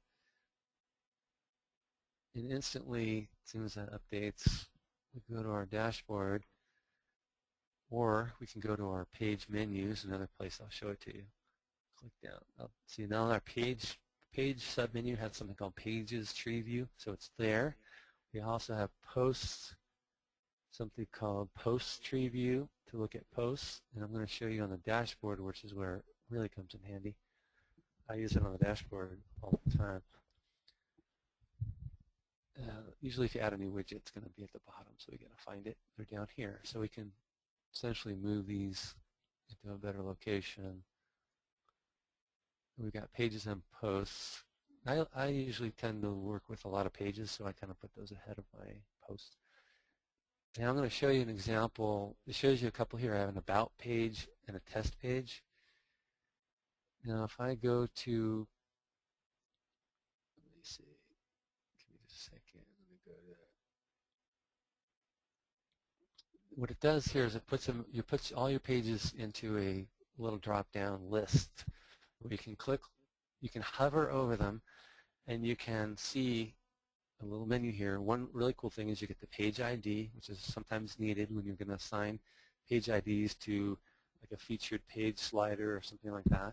And instantly, as soon as that updates, we go to our dashboard, or we can go to our page menus, another place I'll show it to you. Click down. See, now our page submenu has something called Pages Tree View, so it's there. We also have posts, something called Posts Tree View to look at posts, and I'm going to show you on the dashboard, which is where it really comes in handy. I use it on the dashboard all the time. Usually if you add a new widget, it's going to be at the bottom, so we got to find it. They're down here, so we can essentially move these into a better location. We've got pages and posts. I usually tend to work with a lot of pages, so I kind of put those ahead of my posts. Now I'm going to show you an example. It shows you a couple here. I have an about page and a test page. Now if I go to, let me see, give me just a second. Let me go to that. What it does here is it puts all your pages into a little drop-down list where you can click, you can hover over them, and you can see a little menu here. One really cool thing is you get the page ID, which is sometimes needed when you're going to assign page IDs to like a featured page slider or something like that.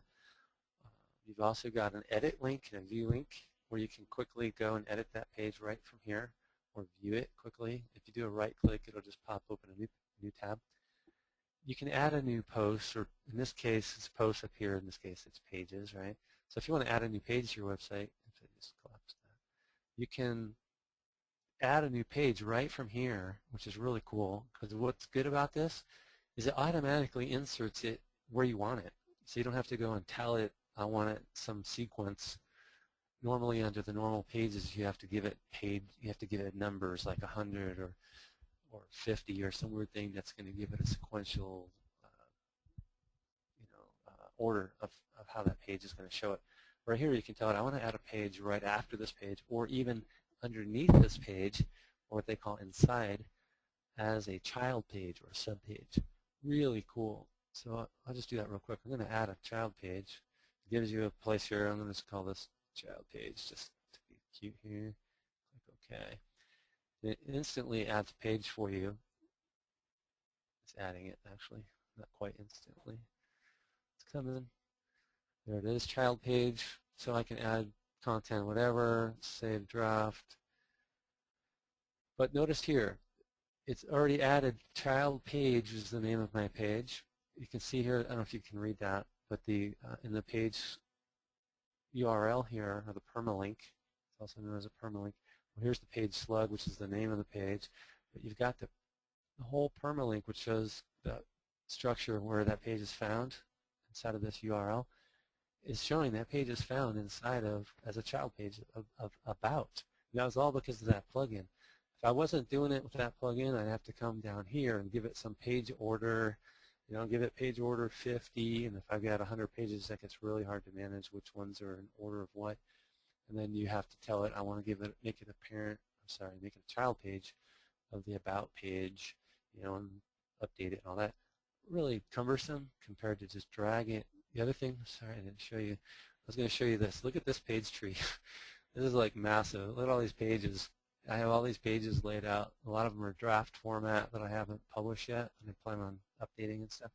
You've also got an edit link and a view link where you can quickly go and edit that page right from here or view it quickly. If you do a right click, it'll just pop open a new tab. You can add a new post, or in this case it's posts up here, in this case it's pages, right? So if you want to add a new page to your website, if I just collapse that, you can add a new page right from here, which is really cool, because what's good about this is it automatically inserts it where you want it. So you don't have to go and tell it, I want it some sequence. Normally under the normal pages you have to give it numbers like 100 or 50 or some weird thing that's going to give it a sequential order of how that page is going to show it. Right here you can tell it I want to add a page right after this page, or even underneath this page, or what they call inside, as a child page or a sub page. Really cool. So I'll just do that real quick. I'm going to add a child page. It gives you a place here. I'm going to just call this child page just to be cute here. Click OK. It instantly adds a page for you. It's adding it actually, not quite instantly. It's coming. There it is, child page. So I can add content, whatever, save draft. But notice here, it's already added child page is the name of my page. You can see here, I don't know if you can read that, but in the page URL here, or the permalink, it's also known as a permalink. Well, here's the page slug, which is the name of the page. But you've got the whole permalink, which shows the structure where that page is found inside of this URL, is showing that page is found inside of as a child page of about. And that was all because of that plugin. If I wasn't doing it with that plugin, I'd have to come down here and give it some page order, give it page order 50, and if I've got 100 pages, that gets really hard to manage which ones are in order of what. And then you have to tell it, I want to make it a child page of the about page, and update it and all that. Really cumbersome compared to just drag it. The other thing, sorry I didn't show you, I was going to show you this. Look at this page tree. This is like massive. Look at all these pages. I have all these pages laid out. A lot of them are draft format that I haven't published yet, and I plan on updating and stuff.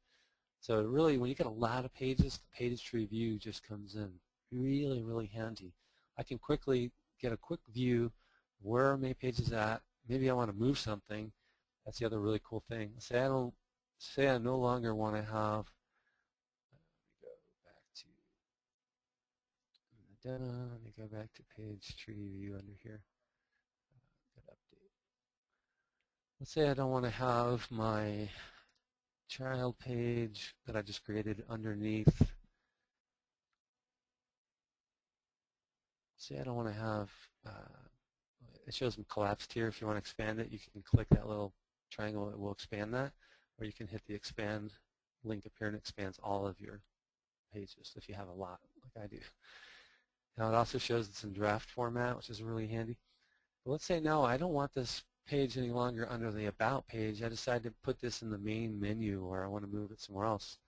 So really, when you get a lot of pages, the page tree view just comes in. Really, really handy. I can quickly get a quick view of where are my pages at. Maybe I want to move something. That's the other really cool thing. Say I no longer want to have. Let me go back to demo. Let me go back to page tree view under here. Update. Let's say I don't want to have my child page that I just created underneath. Say I don't want to have, it shows them collapsed here. If you want to expand it, you can click that little triangle. It will expand that. Or you can hit the expand link up here and it expands all of your pages if you have a lot like I do. Now it also shows it's in draft format, which is really handy. But let's say no, I don't want this page any longer under the About page. I decide to put this in the main menu or I want to move it somewhere else.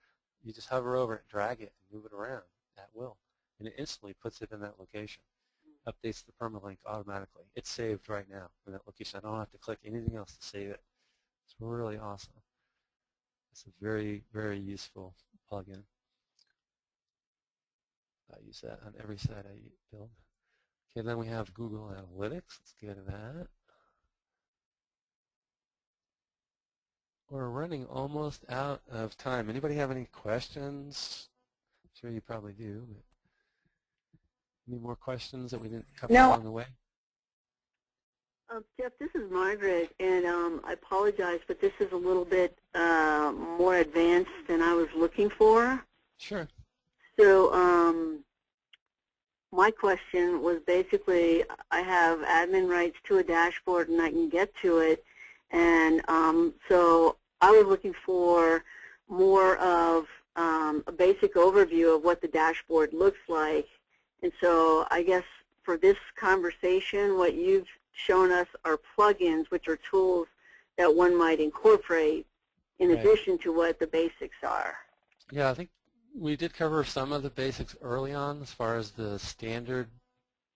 You just hover over it, drag it, and move it around at will. And it instantly puts it in that location. Updates the permalink automatically. It's saved right now in that location. I don't have to click anything else to save it. It's really awesome. It's a very, very useful plugin. I use that on every site I build. Okay, then we have Google Analytics. Let's go to that. We're running almost out of time. Anybody have any questions? I'm sure you probably do. But any more questions that we didn't cover along the way? Jeff, this is Margaret, and I apologize, but this is a little bit more advanced than I was looking for. Sure. So my question was basically, I have admin rights to a dashboard, and I can get to it, and so I was looking for more of a basic overview of what the dashboard looks like. And so I guess for this conversation, what you've shown us are plugins, which are tools that one might incorporate in addition to what the basics are. Yeah, I think we did cover some of the basics early on as far as the standard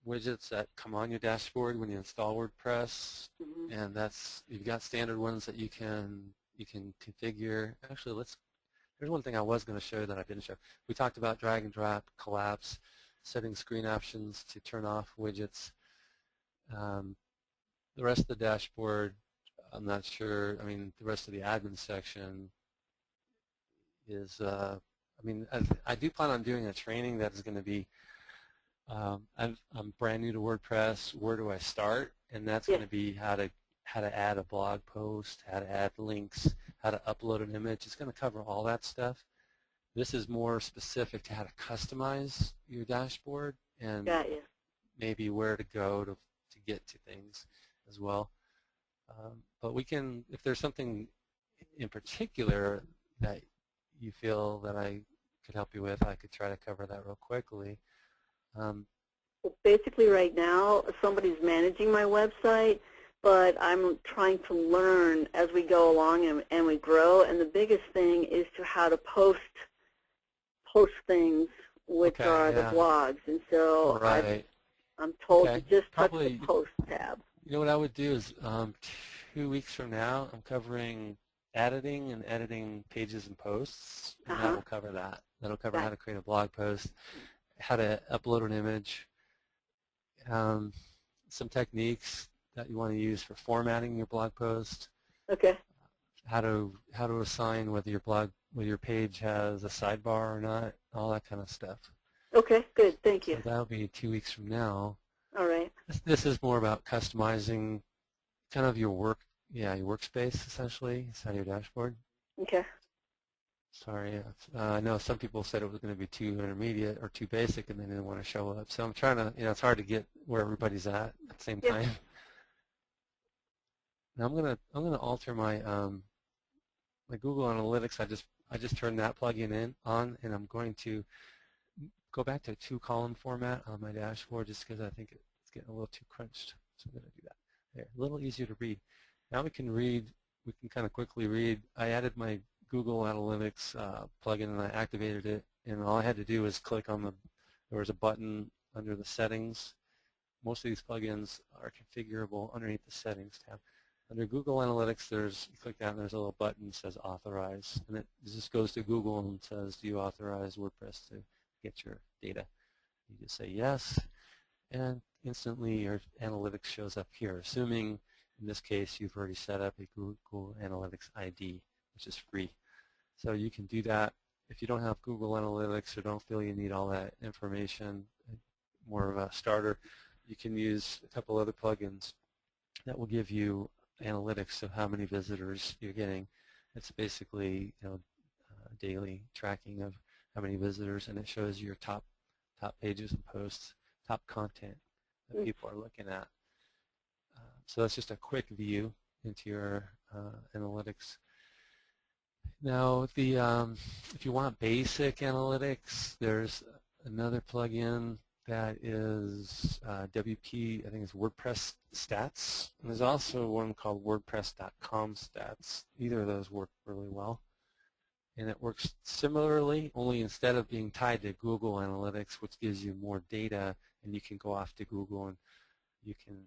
widgets that come on your dashboard when you install WordPress. Mm-hmm. And that's, you've got standard ones that you can configure. Actually, there's one thing I was going to show that I didn't show. We talked about drag and drop, collapse, setting screen options to turn off widgets. The rest of the dashboard, I'm not sure. I mean, the rest of the admin section is, I do plan on doing a training that is going to be, I'm brand new to WordPress, where do I start? And that's going to be how to add a blog post, how to add links, how to upload an image. It's going to cover all that stuff. This is more specific to how to customize your dashboard and maybe where to go to get to things as well. But we can, if there's something in particular that you feel that I could help you with, I could try to cover that real quickly. Well, basically right now, somebody's managing my website, but I'm trying to learn as we go along and we grow. And the biggest thing is to how to post things, which are the blogs. And so I'm told to just touch the post tab. You know what I would do is 2 weeks from now, I'm covering editing and editing pages and posts, and that will cover that. That'll cover how to create a blog post, how to upload an image, some techniques that you want to use for formatting your blog post. Okay. How to assign whether your page has a sidebar or not, all that kind of stuff. Okay, good. Thank you. So that'll be 2 weeks from now. All right. This is more about customizing kind of your workspace essentially inside your dashboard. Okay. Sorry, I know some people said it was going to be too intermediate or too basic, and they didn't want to show up. So I'm trying to, it's hard to get where everybody's at the same time. Now I'm gonna alter my my Google Analytics. I just turned that plugin on, and I'm going to go back to a 2-column format on my dashboard just because I think it's getting a little too crunched. So I'm going to do that. There, a little easier to read. Now we can kind of quickly read. I added my Google Analytics plugin and I activated it, and all I had to do was click on there was a button under the settings. Most of these plugins are configurable underneath the settings tab. Under Google Analytics, you click that and there's a little button that says authorize, and it just goes to Google and says, do you authorize WordPress to get your data? You just say yes, and instantly your analytics shows up here, assuming in this case you've already set up a Google Analytics ID, which is free. So you can do that. If you don't have Google Analytics or don't feel you need all that information, more of a starter, you can use a couple other plugins that will give you analytics of how many visitors you're getting. It's basically daily tracking of how many visitors, and it shows your top pages and posts, top content that people are looking at. So that's just a quick view into your analytics. Now, if you want basic analytics, there's another plugin that is WP, I think it's WordPress Stats. And there's also one called WordPress.com Stats. Either of those work really well. And it works similarly, only instead of being tied to Google Analytics, which gives you more data, and you can go off to Google and you can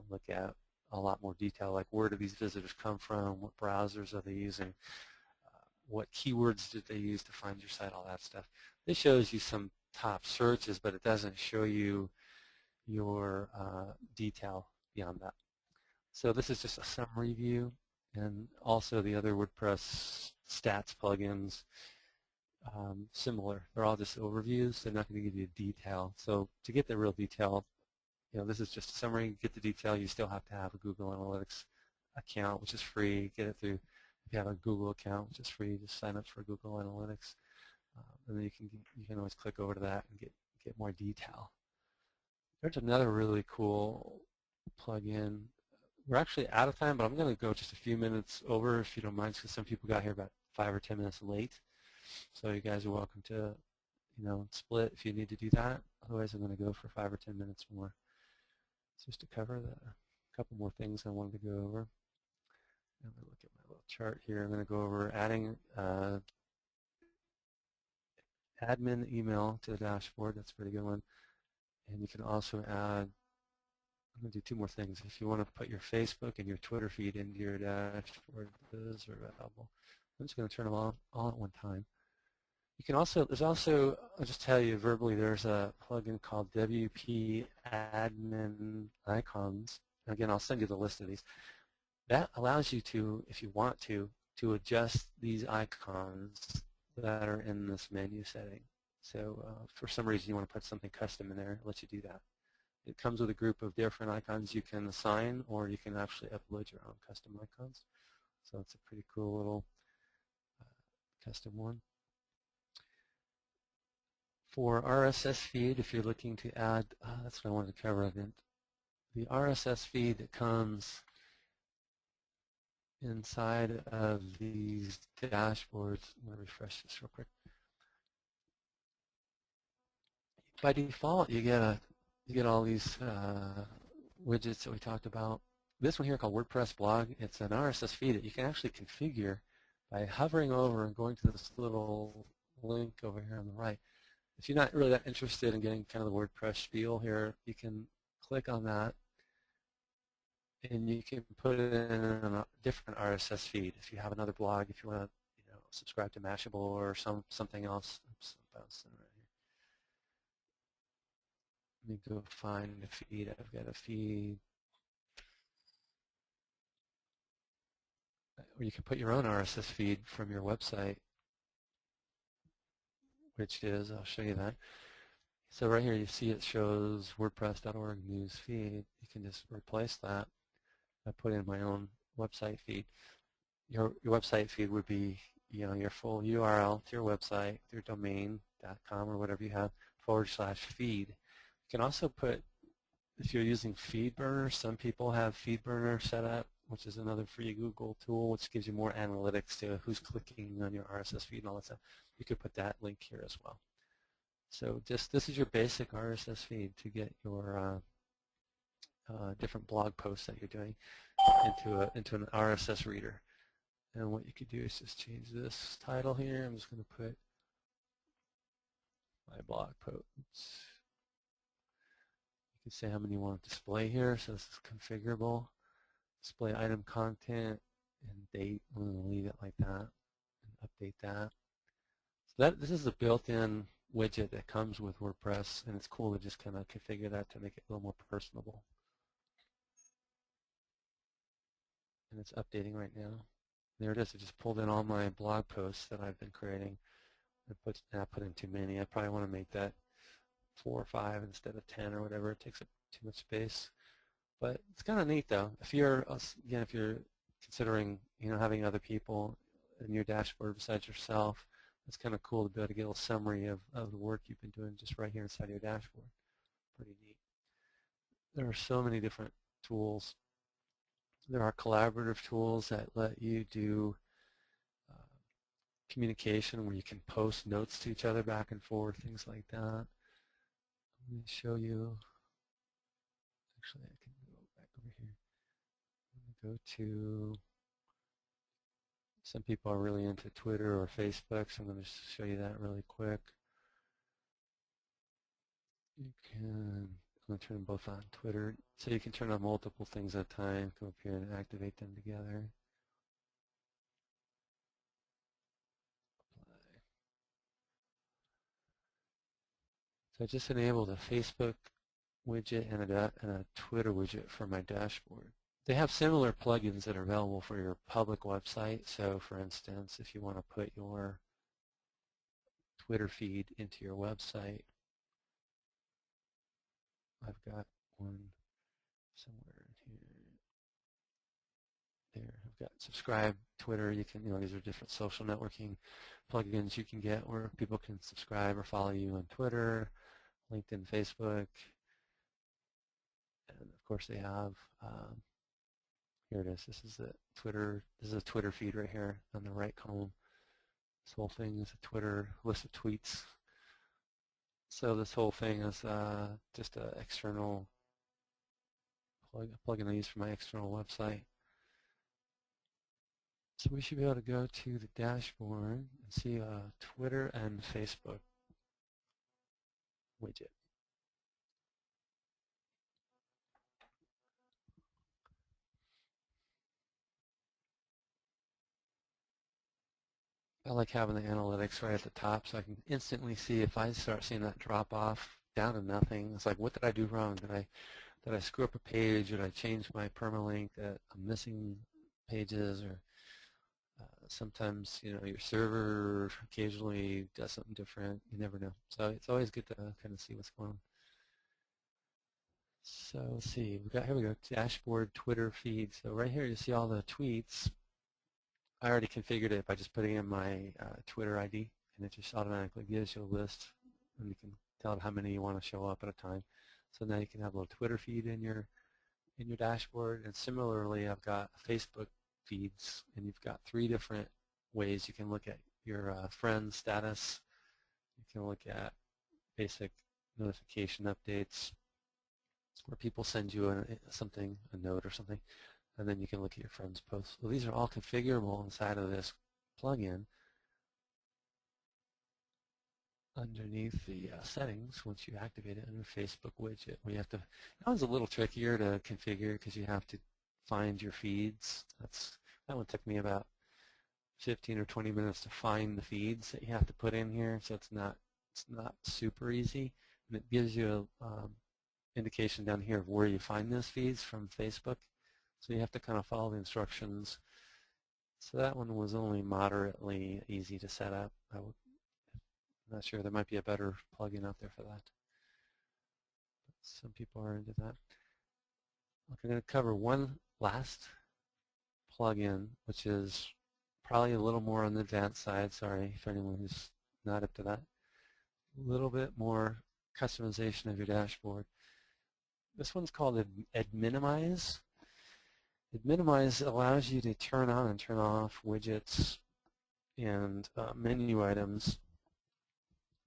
look at a lot more detail, like where do these visitors come from, what browsers are they using, what keywords did they use to find your site, all that stuff. This shows you some top searches, but it doesn't show you your detail beyond that. So this is just a summary view, and also the other WordPress stats plugins, similar. They're all just overviews. They're not going to give you detail. So to get the real detail, this is just a summary. Get the detail. You still have to have a Google Analytics account, which is free. Get it through. If you have a Google account, which is free, just sign up for Google Analytics, and then you can always click over to that and get more detail. There's another really cool plugin. We're actually out of time, but I'm going to go just a few minutes over, if you don't mind, because some people got here about 5 or 10 minutes late. So you guys are welcome to, split if you need to do that. Otherwise, I'm going to go for 5 or 10 minutes more, just to cover a couple more things I wanted to go over. I'm going to look at my little chart here. I'm going to go over adding admin email to the dashboard. That's a pretty good one. And you can also add, I'm going to do 2 more things. If you want to put your Facebook and your Twitter feed into your dashboard, those are available. I'm just going to turn them on all at one time. You can also, I'll just tell you verbally, there's a plugin called WP Admin Icons. Again, I'll send you the list of these. That allows you to, if you want to adjust these icons that are in this menu setting. So for some reason you want to put something custom in there, it lets you do that. It comes with a group of different icons you can assign, or you can actually upload your own custom icons. So it's a pretty cool little custom one. For RSS feed, if you're looking to add, that's what I wanted to cover. I didn't. The RSS feed that comes inside of these dashboards, I'm going to refresh this real quick. By default, you get all these widgets that we talked about. This one here called WordPress blog, it's an RSS feed that you can actually configure by hovering over and going to this little link over here on the right. If you're not really that interested in getting kind of the WordPress spiel here, you can click on that and you can put it in a different RSS feed. If you have another blog, if you want to subscribe to Mashable or something else. Oops, I'm bouncing right here. Let me go find a feed. I've got a feed. Or you can put your own RSS feed from your website, which is, I'll show you that. So right here you see it shows WordPress.org news feed. You can just replace that. I put in my own website feed. Your website feed would be your full URL to your website, your domain.com or whatever you have, /feed. You can also put, if you're using FeedBurner, some people have FeedBurner set up, which is another free Google tool, which gives you more analytics to who's clicking on your RSS feed and all that stuff. You could put that link here as well. So this is your basic RSS feed to get your different blog posts that you're doing into an RSS reader. And what you could do is just change this title here. I'm just going to put my blog posts. You can say how many you want to display here, so this is configurable. display item content and date. I'm going to leave it like that and update that. So this is a built-in widget that comes with WordPress, and it's cool to just kind of configure that to make it a little more personable. And it's updating right now. There it is. I just pulled in all my blog posts that I've been creating. I put in too many. I probably want to make that 4 or 5 instead of 10 or whatever. It takes up too much space. But it's kind of neat though. If you're considering having other people in your dashboard besides yourself, it's kind of cool to be able to get a little summary of the work you've been doing just right here inside your dashboard. Pretty neat. There are so many different tools. There are collaborative tools that let you do communication where you can post notes to each other back and forth, things like that. Let me show you. Actually, I can go back over here. I'm going to go to, some people are really into Twitter or Facebook, so I'm going to show you that really quick. You can, I'm going to turn them both on Twitter. So you can turn on multiple things at a time, come up here and activate them together. Apply. So I just enabled a Facebook widget and a Twitter widget for my dashboard. They have similar plugins that are available for your public website. So for instance, if you want to put your Twitter feed into your website, I've got one somewhere in here. There, I've got subscribe Twitter. You can, these are different social networking plugins you can get where people can subscribe or follow you on Twitter, LinkedIn, Facebook, and of course they have. Here it is. This is the Twitter. This is a Twitter feed right here on the right column. This whole thing is a Twitter list of tweets. So this whole thing is just an external plugin I use for my external website. So we should be able to go to the dashboard and see a Twitter and Facebook widget. I like having the analytics right at the top so I can instantly see if I start seeing that drop off down to nothing. It's like, what did I do wrong? Did I screw up a page? Did I change my permalink that I'm missing pages? Or sometimes, your server occasionally does something different. You never know. So it's always good to kind of see what's going on. So let's see. Here we go. Dashboard Twitter feed. So right here you see all the tweets. I already configured it by just putting in my Twitter ID, and it just automatically gives you a list, and you can tell it how many you want to show up at a time. So now you can have a little Twitter feed in your dashboard, and similarly, I've got Facebook feeds, and you've got 3 different ways you can look at your friends status. You can look at basic notification updates, where people send you a note or something. And then you can look at your friends' posts. So these are all configurable inside of this plugin underneath the settings once you activate it under Facebook widget. That one's a little trickier to configure because you have to find your feeds. That one took me about 15 or 20 minutes to find the feeds that you have to put in here. So it's not super easy, and it gives you an indication down here of where you find those feeds from Facebook. So you have to kind of follow the instructions. So that one was only moderately easy to set up. I'm not sure. There might be a better plugin out there for that. But some people are into that. I'm going to cover one last plugin, which is probably a little more on the advanced side. Sorry for anyone who's not up to that. A little bit more customization of your dashboard. This one's called Adminimize. Adminimize allows you to turn on and turn off widgets and menu items.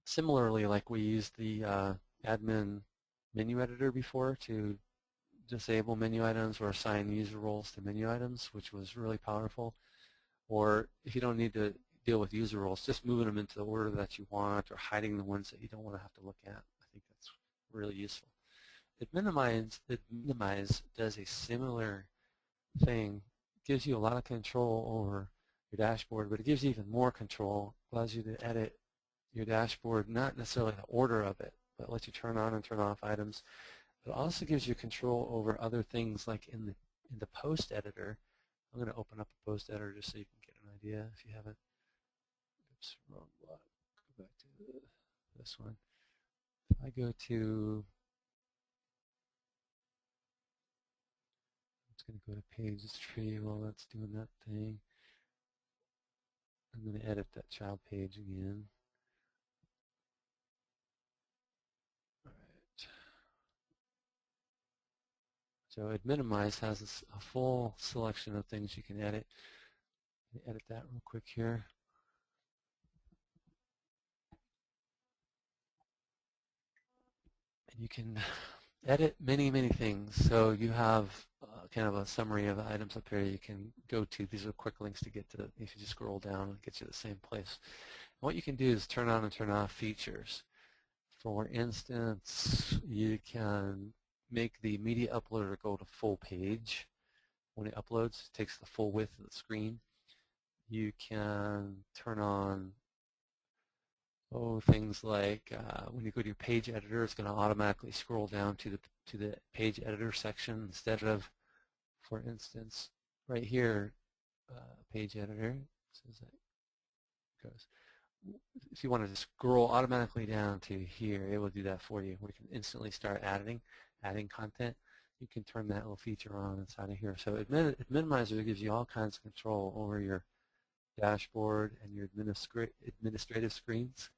Similarly, like we used the admin menu editor before to disable menu items or assign user roles to menu items, which was really powerful. Or if you don't need to deal with user roles, just moving them into the order that you want or hiding the ones that you don't want to have to look at. I think that's really useful. Adminimize does a similar thing. It gives you a lot of control over your dashboard, but it gives you even more control. Allows you to edit your dashboard, not necessarily the order of it, but lets you turn on and turn off items. It also gives you control over other things like in the post editor. I'm going to open up a post editor just so you can get an idea if you haven't. Oops, wrong block. Go back to this one. If I go to, I'm just going to go to pages tree while that's doing that thing. I'm going to edit that child page again. All right. So Minimize has a full selection of things you can edit. Edit that real quick here. And you can edit many, many things. So you have kind of a summary of items up here you can go to. These are quick links to get to. If you just scroll down, it gets you to the same place. And what you can do is turn on and turn off features. For instance, you can make the media uploader go to full page. When it uploads, it takes the full width of the screen. You can turn on things like when you go to your page editor, it's going to automatically scroll down to the page editor section instead of, for instance, right here, page editor. Says that goes. If you wanted to scroll automatically down to here, it will do that for you. We can instantly start adding content. You can turn that little feature on inside of here. So Minimizer gives you all kinds of control over your dashboard and your administrative screens.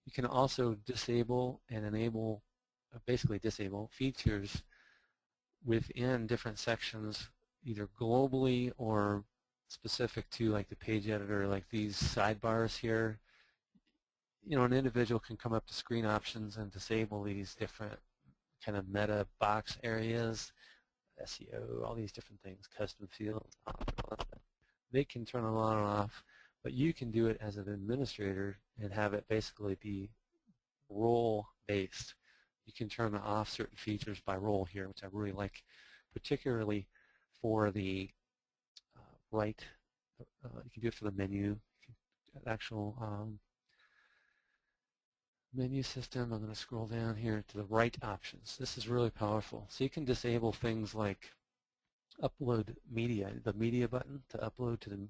You can also disable and enable, basically disable features within different sections, either globally or specific to like the page editor, like these sidebars here. You know, an individual can come up to screen options and disable these different kind of meta box areas, SEO, all these different things, custom fields, they can turn them on and off, but you can do it as an administrator and have it basically be role-based. You can turn off certain features by role here, which I really like, particularly for the right. You can do it for the menu, actual menu system. I'm going to scroll down here to the right options. This is really powerful. So you can disable things like upload media, the media button to upload to the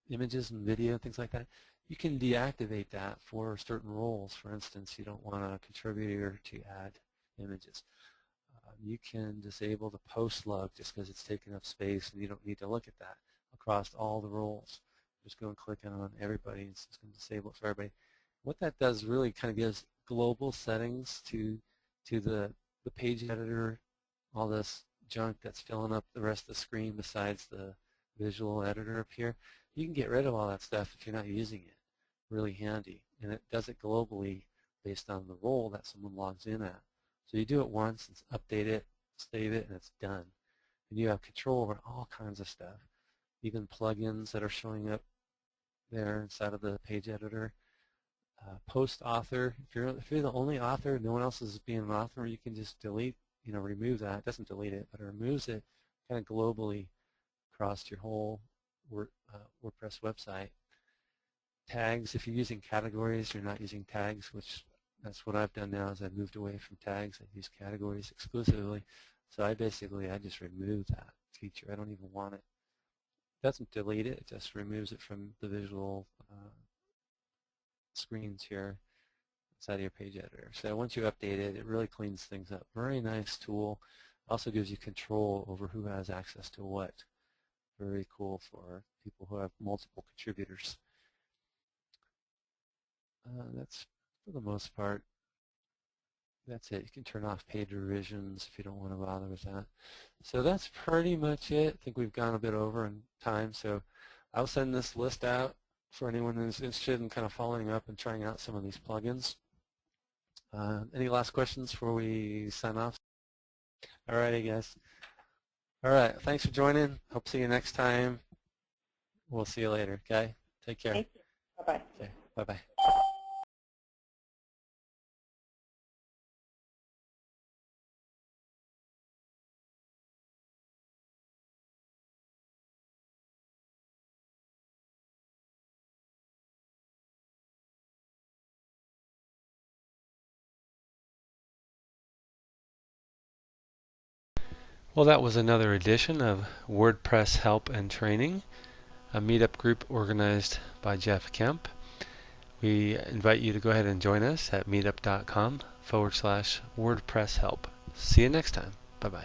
images and video, things like that. You can deactivate that for certain roles. For instance, you don't want a contributor to add images. You can disable the post log just because it's taking up space and you don't need to look at that across all the roles. Just go and click on everybody and it's going to disable it for everybody. What that does really kind of gives global settings to the page editor, all this junk that's filling up the rest of the screen besides the visual editor up here. You can get rid of all that stuff if you're not using it. Really handy. And it does it globally based on the role that someone logs in at. So you do it once, update it, save it, and it's done. And you have control over all kinds of stuff, even plugins that are showing up there inside of the page editor. Post author, if you're the only author, no one else is being an author, you can just delete, remove that. It doesn't delete it, but it removes it kind of globally across your whole WordPress website. Tags, if you're using categories, you're not using tags, which that's what I've done now is I've moved away from tags. I use categories exclusively. So I just remove that feature. I don't even want it. It doesn't delete it, it just removes it from the visual screens here inside of your page editor. So once you update it, it really cleans things up. Very nice tool. Also gives you control over who has access to what. Very cool for people who have multiple contributors. That's for the most part. That's it. You can turn off page revisions if you don't want to bother with that. So that's pretty much it. I think we've gone a bit over in time. So I'll send this list out for anyone who's interested in kind of following up and trying out some of these plugins. Any last questions before we sign off? All righty, guys. All right. Thanks for joining. Hope to see you next time. We'll see you later. Okay. Take care. Thank you. Bye-bye. Okay. Bye-bye. Well, that was another edition of WordPress Help and Training, a meetup group organized by Jeff Kemp. We invite you to go ahead and join us at meetup.com/WordPress Help. See you next time. Bye-bye.